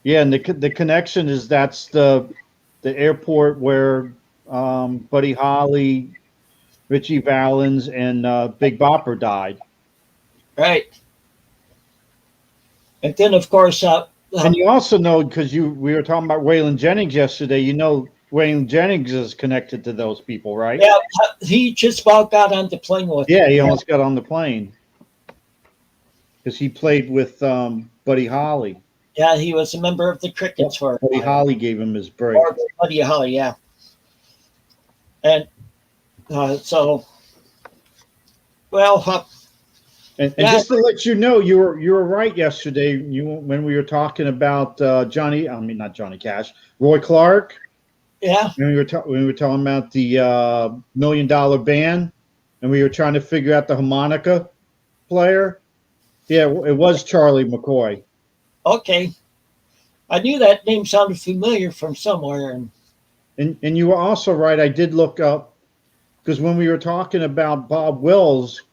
Yeah, and the connection is that's the airport where Buddy Holly, Richie Valens, and Big Bopper died. Right. And then, of course, And you also know because we were talking about Waylon Jennings yesterday. You know, Waylon Jennings is connected to those people, right? yeah, he just about got on the plane with Yeah, them. he Yeah. almost got on the plane because he played with Buddy Holly. Yeah, he was a member of the Crickets for a Buddy while. Holly gave him his break. Or Buddy Holly, yeah. And so, well, And yeah, just to let you know, you were right yesterday. When we were talking about I mean not Johnny Cash, Roy Clark. yeah, When we were talking about the $1 million band, and we were trying to figure out the harmonica player. Yeah, it was Charlie McCoy. okay. I knew that name sounded familiar from somewhere. And And you were also right. I did look up because when we were talking about Bob Wills,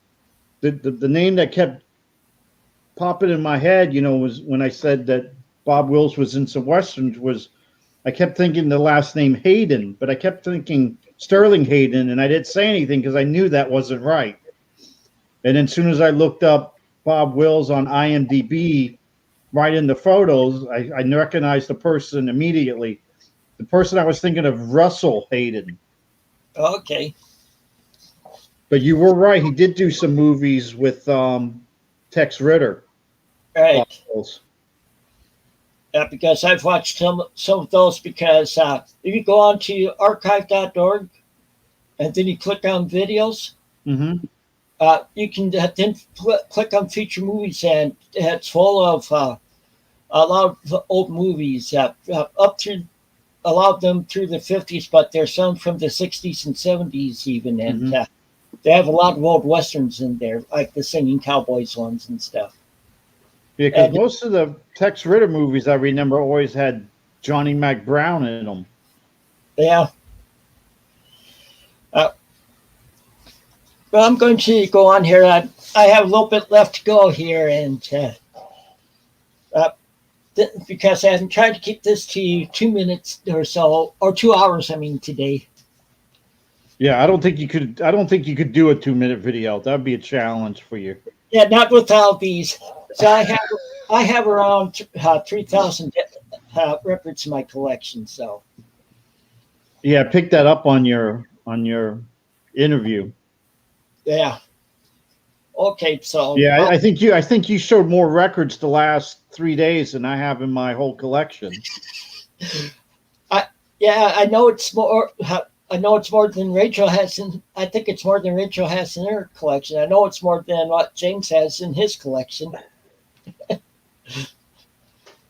the name that kept popping in my head, was when I said that Bob Wills was in some westerns. Was I kept thinking the last name Hayden, but I kept thinking Sterling Hayden, and I didn't say anything because I knew that wasn't right. And then as soon as I looked up Bob Wills on IMDb, right in the photos, I recognized the person immediately. The person I was thinking of, Russell Hayden. okay, But you were right. He did do some movies with Tex Ritter. Bob right. Wills. Because I've watched some of those because if you go on to archive.org and then you click on videos, Mm-hmm. you can then click on feature movies, and it's full of a lot of old movies up through a lot of them through the 50s, but there's some from the 60s and 70s even, and Mm-hmm. they have a lot of old westerns in there, like the Singing Cowboys ones and stuff. Yeah, because And most of the Tex Ritter movies I remember always had Johnny Mac Brown in them. yeah, uh, but I'm going to go on here. I have a little bit left to go here, and uh, because I'm trying to keep this to 2 minutes or so, or 2 hours. I mean, today. Yeah, I don't think you could. I don't think you could do a 2-minute video. That'd be a challenge for you. Yeah, not without these. So I have around 3,000 records in my collection. So Yeah, pick that up on your interview. yeah. Okay, so Yeah, I think you showed more records the last 3 days than I have in my whole collection. yeah, I know it's more. I know it's more than Rachel has in. I think it's more than Rachel has in her collection. I know it's more than what James has in his collection.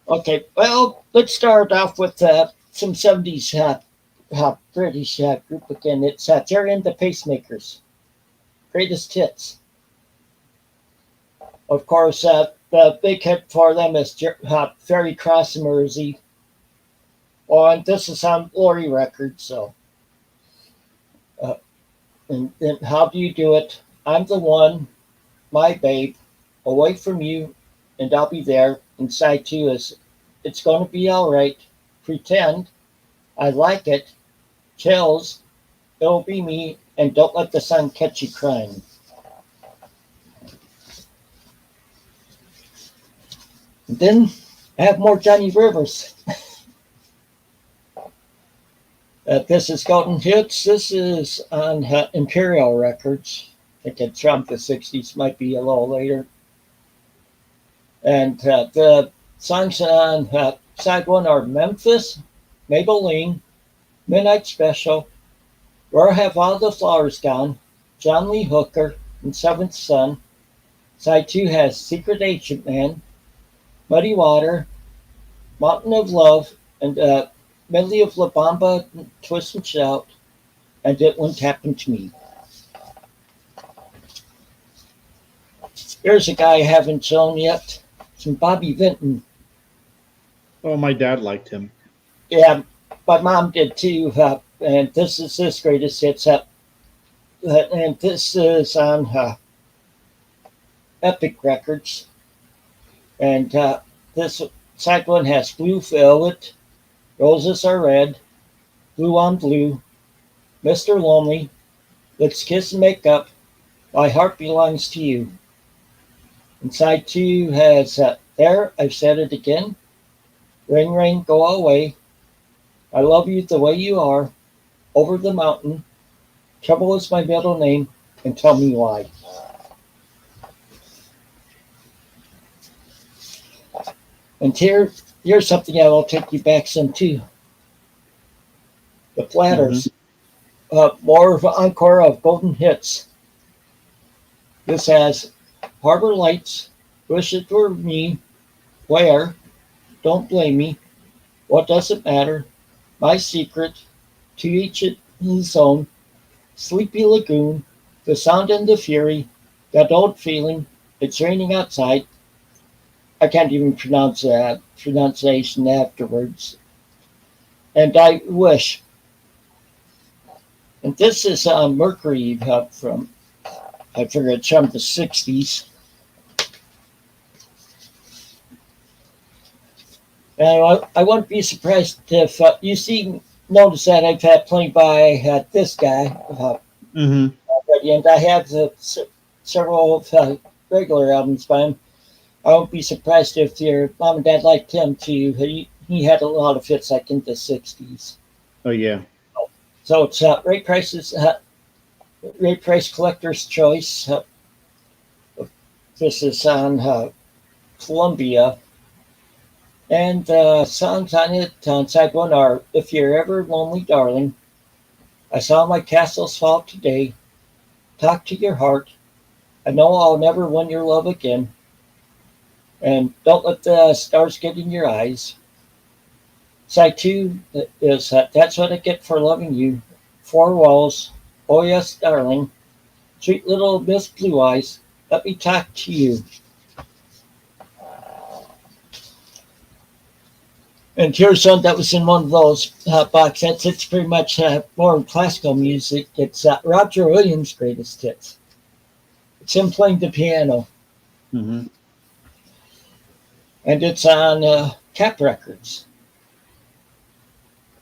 Okay, well, let's start off with some 70s British group again. It's Jerry and the Pacemakers. Greatest hits. Of course, the big hit for them is Ferry Cross and Mersey. Oh, and this is on Lori Records, so. And how do you do it? I'm the one, my babe, away from you, and I'll be there. And side two is, it's going to be all right. Pretend I like it. Chills, it'll be me, and don't let the sun catch you crying. And then I have more Johnny Rivers. This is Golden Hits. This is on Imperial Records. I think it's from the 60s, might be a little later. And the songs on side one are Memphis, Maybelline, Midnight Special, Where Have All the Flowers Gone, John Lee Hooker, and Seventh Son. Side two has Secret Agent Man, Muddy Water, Mountain of Love, and Medley of La Bamba, Twist and Shout, and It Wouldn't Happen to Me. Here's a guy I haven't shown yet. Some Bobby Vinton. Oh, my dad liked him. Yeah, my mom did too. And this is his greatest hits. And this is on Epic Records. And this side one has Blue Velvet, Roses Are Red, Blue on Blue, Mr. Lonely, Let's Kiss and Make Up, My Heart Belongs to You. And side two has There, I've Said It Again, Rain, Rain, Go Away, I Love You the Way You Are, Over the Mountain, Trouble Is My Middle Name, and Tell Me Why. And here's something that will take you back some too. The Platters. More of an encore of golden hits. This has Harbor Lights, Wish It Were Me, Where, Don't Blame Me, What Does It Matter, My Secret, To Each His Own, Sleepy Lagoon, The Sound and the Fury, That Old Feeling, It's Raining Outside. I can't even pronounce that pronunciation afterwards. And I Wish. And this is Mercury from, I figure it's from the 60s. And I wouldn't be surprised if notice that I've had playing by this guy already, and I have several regular albums by him. I won't be surprised if your mom and dad liked him too. He had a lot of hits like in the 60s. Oh, yeah. So it's Ray Price's Ray Price Collector's Choice. This is on Columbia. And songs on it on side one are If You're Ever Lonely, Darling, I Saw My Castles Fall Today, Talk to Your Heart, I Know I'll Never Win Your Love Again, and Don't Let the Stars Get in Your Eyes. Side two is That's What I Get for Loving You, Four Walls, Oh Yes, Darling, Sweet Little Miss Blue Eyes, Let Me Talk to You. And here's one that was in one of those box sets. It's pretty much more classical music. It's Roger Williams' greatest hits. It's him playing the piano. Mm-hmm. And it's on Cap Records.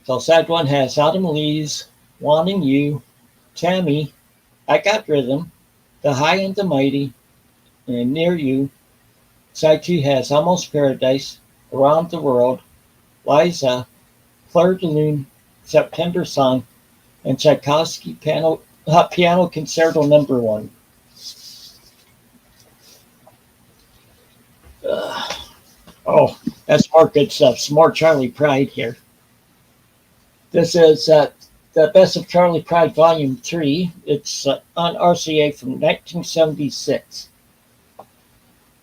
So side one has Autumn Leaves, Wanting You, Tammy, I Got Rhythm, The High and the Mighty, and Near You. Side two has Almost Paradise, Around the World, Liza, Claire de Lune, September Song, and Tchaikovsky Piano Concerto Number 1. That's more good stuff. Some more Charlie Pride here. This is the Best of Charlie Pride Volume 3. It's on RCA from 1976.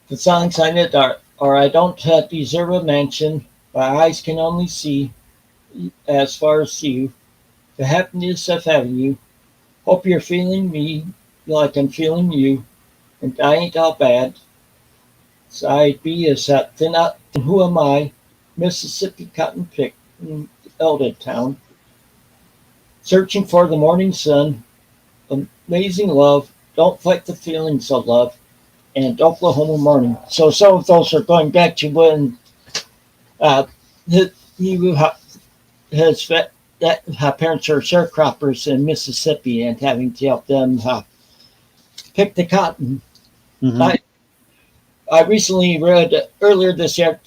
The songs on it are I Don't Deserve a Mansion, My Eyes Can Only See, As Far as You, The Happiness of Having You, Hope You're Feeling Me Like I'm Feeling You, and I Ain't All Bad. Side B is Then Out and Who Am I, Mississippi Cotton Pick, Eldon Town, Searching for the Morning Sun, Amazing Love, Don't Fight the Feelings of Love, and Oklahoma Morning. So some of those are going back to when his parents are sharecroppers in Mississippi and having to help them pick the cotton. Mm-hmm. I recently read earlier this year.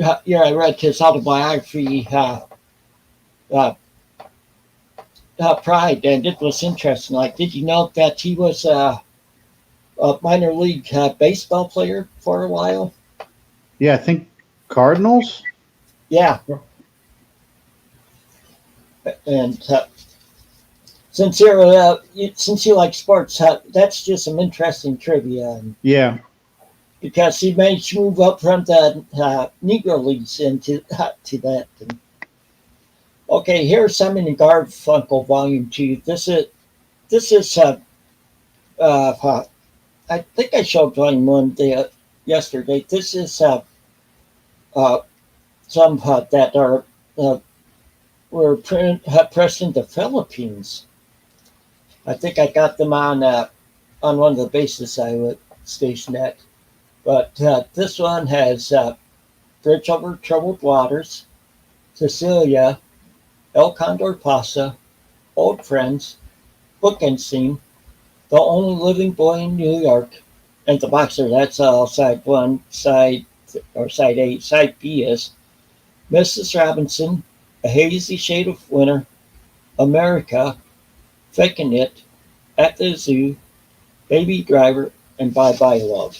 I read his autobiography, Pride, and it was interesting. Like, did you know that he was a minor league baseball player for a while? Yeah, I think Cardinals. Yeah. And since you like sports, that's just some interesting trivia. Yeah. Because he managed to move up from the Negro Leagues into to that. And, okay, here's Simon and Garfunkel Volume 2. This is I think I showed Volume 1 yesterday. This is some that are were pressed in the Philippines. I think I got them on one of the bases I was stationed at. But this one has Bridge Over Troubled Waters, Cecilia, El Condor Pasa, Old Friends, Bookend Scene, The Only Living Boy in New York, and The Boxer. That's all side one, side A. Side B is Mrs. Robinson, A Hazy Shade of Winter, America, Faking It, At the Zoo, Baby Driver, and Bye Bye Love.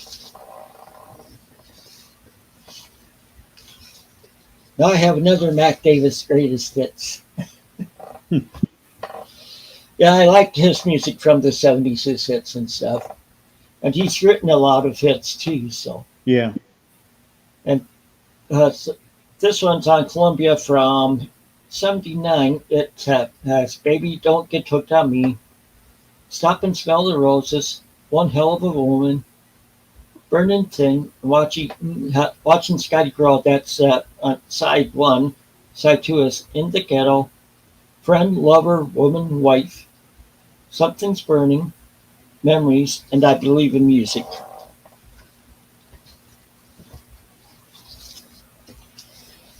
Now I have another Mac Davis greatest hits. Yeah, I liked his music from the 70s, his hits and stuff. And he's written a lot of hits too, so. Yeah. And so this one's on Columbia from 79. It has Baby Don't Get Hooked on Me, Stop and Smell the Roses, One Hell of a Woman, Burning Thin, watching Scotty Grow. That's on side one. Side two is In the Ghetto, Friend, Lover, Woman, Wife, Something's Burning, Memories, and I Believe in Music.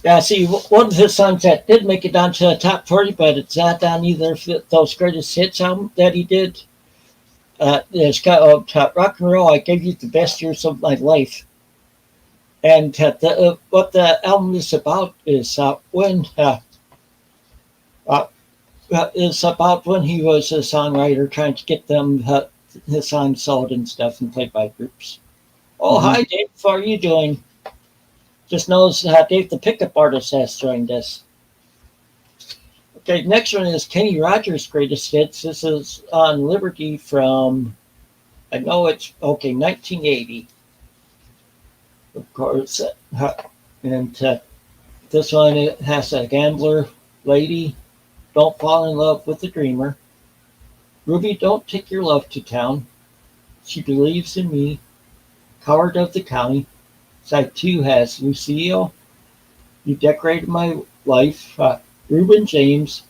Yeah, see, one of his songs that did make it onto the top 40, but it's not on either of those greatest hits album that he did. It's got Rock and Roll, I Gave You the Best Years of My Life. And what the album is about is it's about when he was a songwriter trying to get them his songs sold and stuff and played by groups. Oh, Hi, Dave. How are you doing? Just knows Dave, the pickup artist, has joined us. Okay, next one is Kenny Rogers' greatest hits. This is on Liberty from, I know it's, 1980. Of course. And this one it has a gambler lady. Don't fall in love with the dreamer. Ruby, don't take your love to town. She believes in me. Coward of the county. Side two has Lucille. You decorated my life. Reuben James.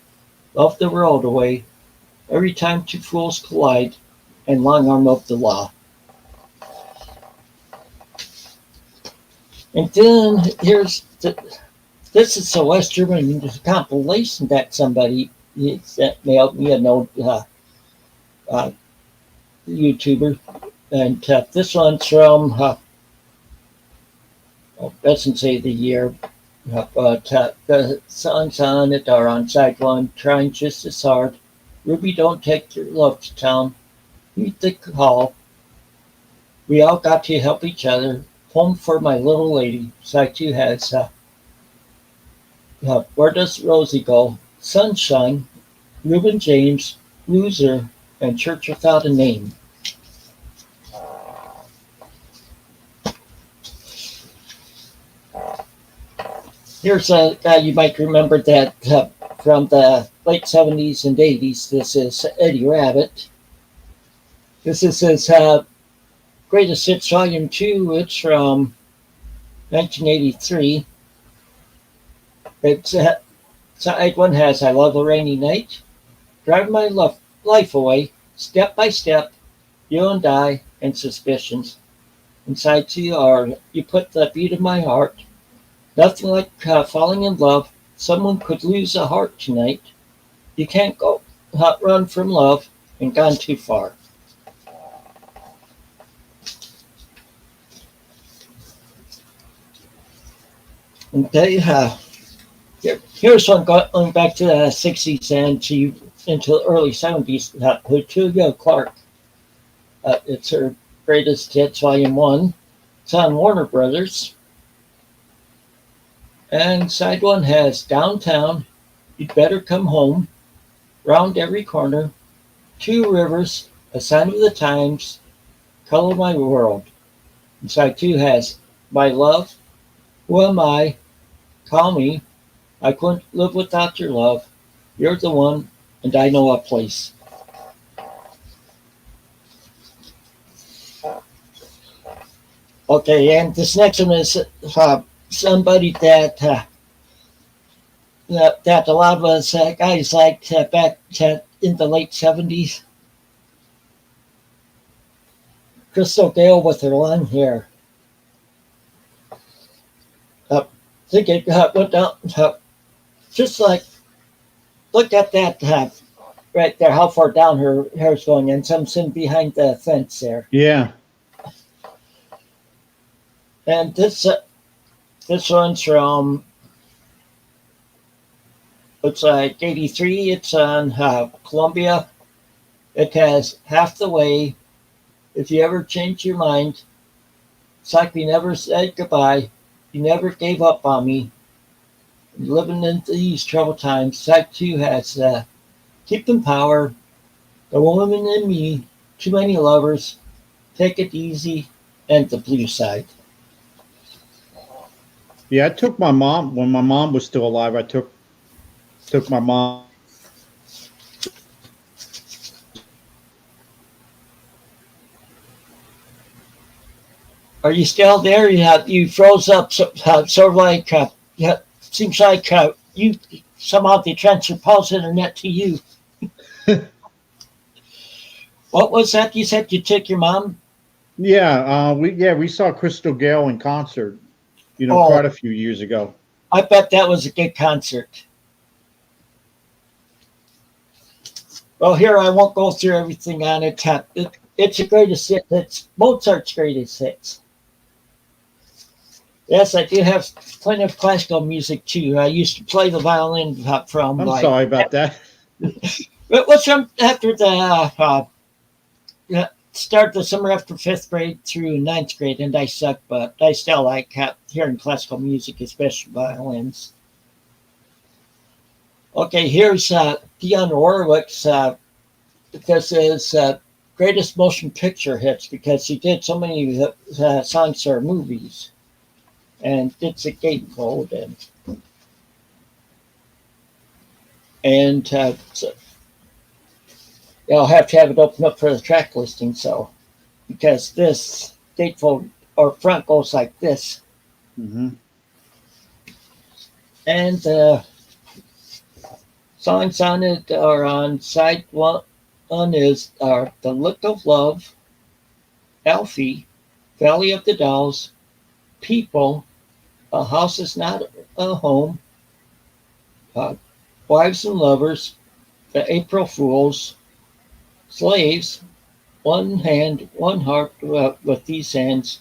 Love the world away. Every time two fools collide. And Long Arm of the Law. And then this is a West German compilation that somebody mailed me, an old YouTuber. And this one's from, doesn't say the year, but the songs on it are on side one, Trying Just as Hard. Ruby, Don't Take Your Love to Town. Meet the Call. We All Got to Help Each Other. Home for My Little Lady. Side two has Where Does Rosie Go? Sunshine, Reuben James, Loser, and Church Without a Name. Here's a guy you might remember that from the late 70s and 80s. This is Eddie Rabbitt. This is his Greatest Hits Volume 2. It's from 1983. It's side one has I Love a Rainy Night, Drive My Life Away, Step by Step, You and I, and Suspicions. And side two are You Put the Beat of My Heart, Nothing Like Falling in Love, Someone Could Lose a Heart Tonight, You Can't Go Run from Love, and Gone Too Far. Okay, here's one going back to the 60s and into the early 70s. Julia Clark. It's her Greatest Hits Volume 1. It's on Warner Brothers. And side one has Downtown, You'd Better Come Home, Round Every Corner, Two Rivers, A Sign of the Times, Color My World. And side two has My Love, Who Am I, Call Me, I Couldn't Live Without Your Love, You're the One, and I Know a Place. Okay, and this next one is somebody that a lot of us guys liked back in the late 70s. Crystal Gale with her long hair. I think it went down, just like, look at that right there, how far down her hair's going, and some in behind the fence there. Yeah. And this one's from, looks like 83. It's on Columbia. It has half the way. If you ever change your mind, it's like we never said goodbye. You never gave up on me. Living in these troubled times, Side 2 has Keeping Power, The Woman in Me, Too Many Lovers, Take It Easy, and The Blue Side. Yeah, I took my mom when my mom was still alive. I took my mom. Are you still there? You froze up, sort of like, seems like you somehow they transferred Paul's internet to you. What was that? You said you took your mom? Yeah, we saw Crystal Gale in concert, quite a few years ago. I bet that was a good concert. Well, here I won't go through everything on it. It's the greatest hit. It's Mozart's greatest hits. Yes, I do have plenty of classical music too. I used to play the violin from. I'm sorry about that. It was from after the start the summer after 5th grade through 9th grade, and I suck, but I still like hearing classical music, especially violins. Okay, here's Dionne Warwick's. This is greatest motion picture hits because she did so many songs for movies, and it's a gatefold and so I'll have to have it open up for the track listing. So, because this gatefold or front goes like this, and songs on it are on side one. One is The Look of Love, Alfie, Valley of the Dolls, People, A House Is Not a Home, Wives and Lovers, The April Fools, Slaves, One Hand, One Heart with These Hands,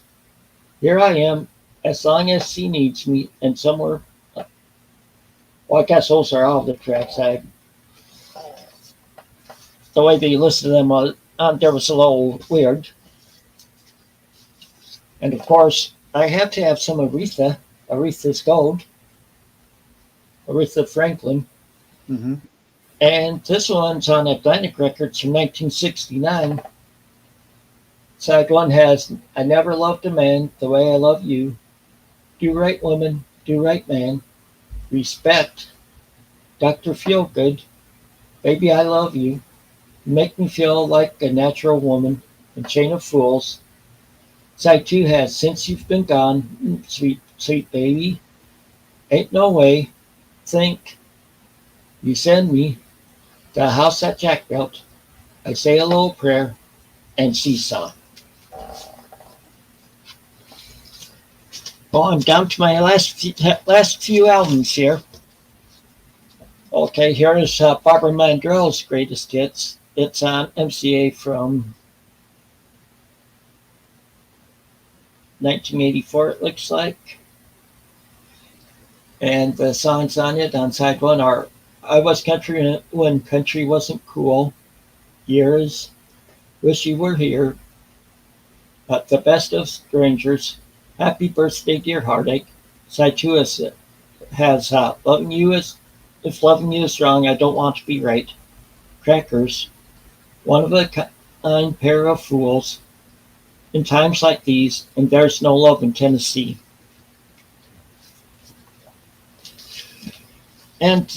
Here I Am, As Long as She Needs Me, and Somewhere. Well, I guess those are all the tracks. The way they listed them there was a little weird. And of course, I have to have some Aretha's Gold, Aretha Franklin. And this one's on Atlantic Records from 1969. Side one has I Never Loved a Man the Way I Love You, Do Right Woman, Do Right Man, Respect, Dr. Feelgood, Baby I Love You, Make Me Feel Like a Natural Woman, and Chain of Fools. Side 2 has Since You've Been Gone, Sweet, Sweet Baby, Ain't No Way, Think, You Send Me, The House That Jack Built, I Say a Little Prayer, and Seesaw. Well, I'm down to my last few albums here. Okay, here is Barbara Mandrell's greatest hits. It's on MCA from 1984, it looks like. And the songs on it on side one are I Was Country When Country Wasn't Cool, Years, Wish You Were Here, The Best of Strangers, Happy Birthday Dear Heartache. Side two has Loving You Is, If Loving You Is Wrong, I Don't Want to Be Right, Crackers, One of a Kind Pair of Fools, In Times Like These, and There's No Love in Tennessee. And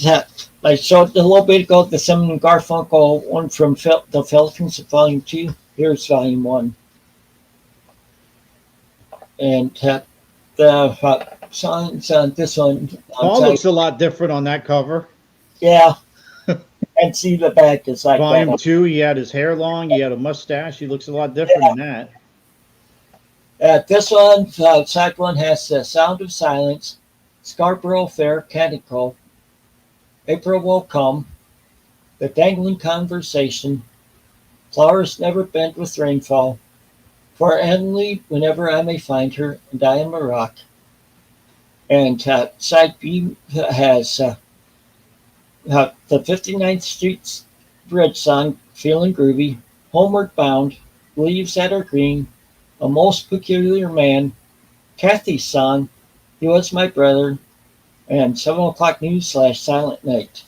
I showed a little bit ago the Simon and Garfunkel one from the Pelicans, Volume 2. Here's Volume 1. And the songs on this one. Paul looks a lot different on that cover. Yeah. And see the back is like Volume that. 2, he had his hair long, he had a mustache. He looks a lot different in that. This one, side one has The Sound of Silence, Scarborough Fair Canticle, April Will Come, The Dangling Conversation, Flowers Never Bent with Rainfall, For Emily Whenever I May Find Her, and I Am a Rock. And side B has the 59th Street Bridge song, Feeling Groovy, Homeward Bound, Leaves That Are Green, A Most Peculiar Man, Kathy's song, He Was My Brother, and 7 o'clock news / Silent Night.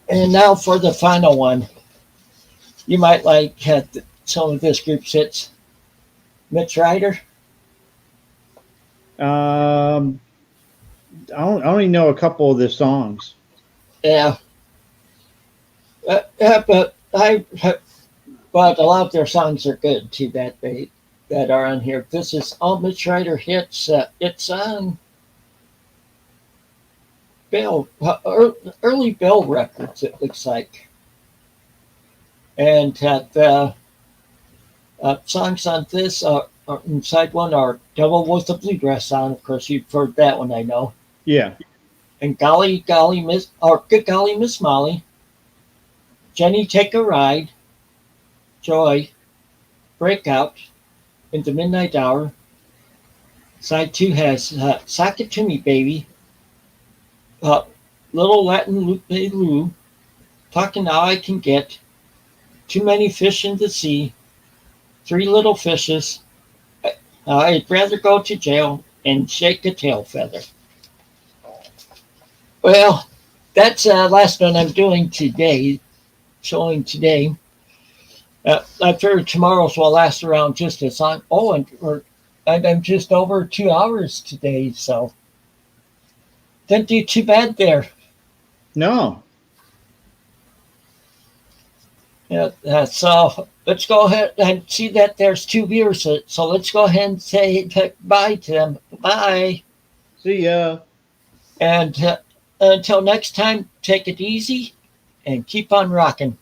And now for the final one. You might like some of this group's hits. Mitch Ryder. I only know a couple of their songs. Yeah. But a lot of their songs are good too that are on here. This is all Mitch Ryder hits. It's on Bill, early Bill records, it looks like. And the songs on this side one are Devil with the Blue Dress On. Of course, you've heard that one, I know. Yeah. And Good Golly Miss Molly, Jenny Take a Ride, Joy, Breakout, In the Midnight Hour. Side 2 has Sock It To Me Baby, Little Latin Lupe Lou, Talking Now I Can Get, Too Many Fish in the Sea, Three Little Fishes, I'd Rather Go to Jail, and Shake a Tail Feather. Well, that's the last one I'm doing today, showing today. I'm sure tomorrow's will last around just as long. Oh, and I'm just over 2 hours today, so didn't do too bad there. No. Yeah, so let's go ahead and see that there's 2 viewers. So let's go ahead and say bye to them. Bye. See ya. And until next time, take it easy and keep on rocking.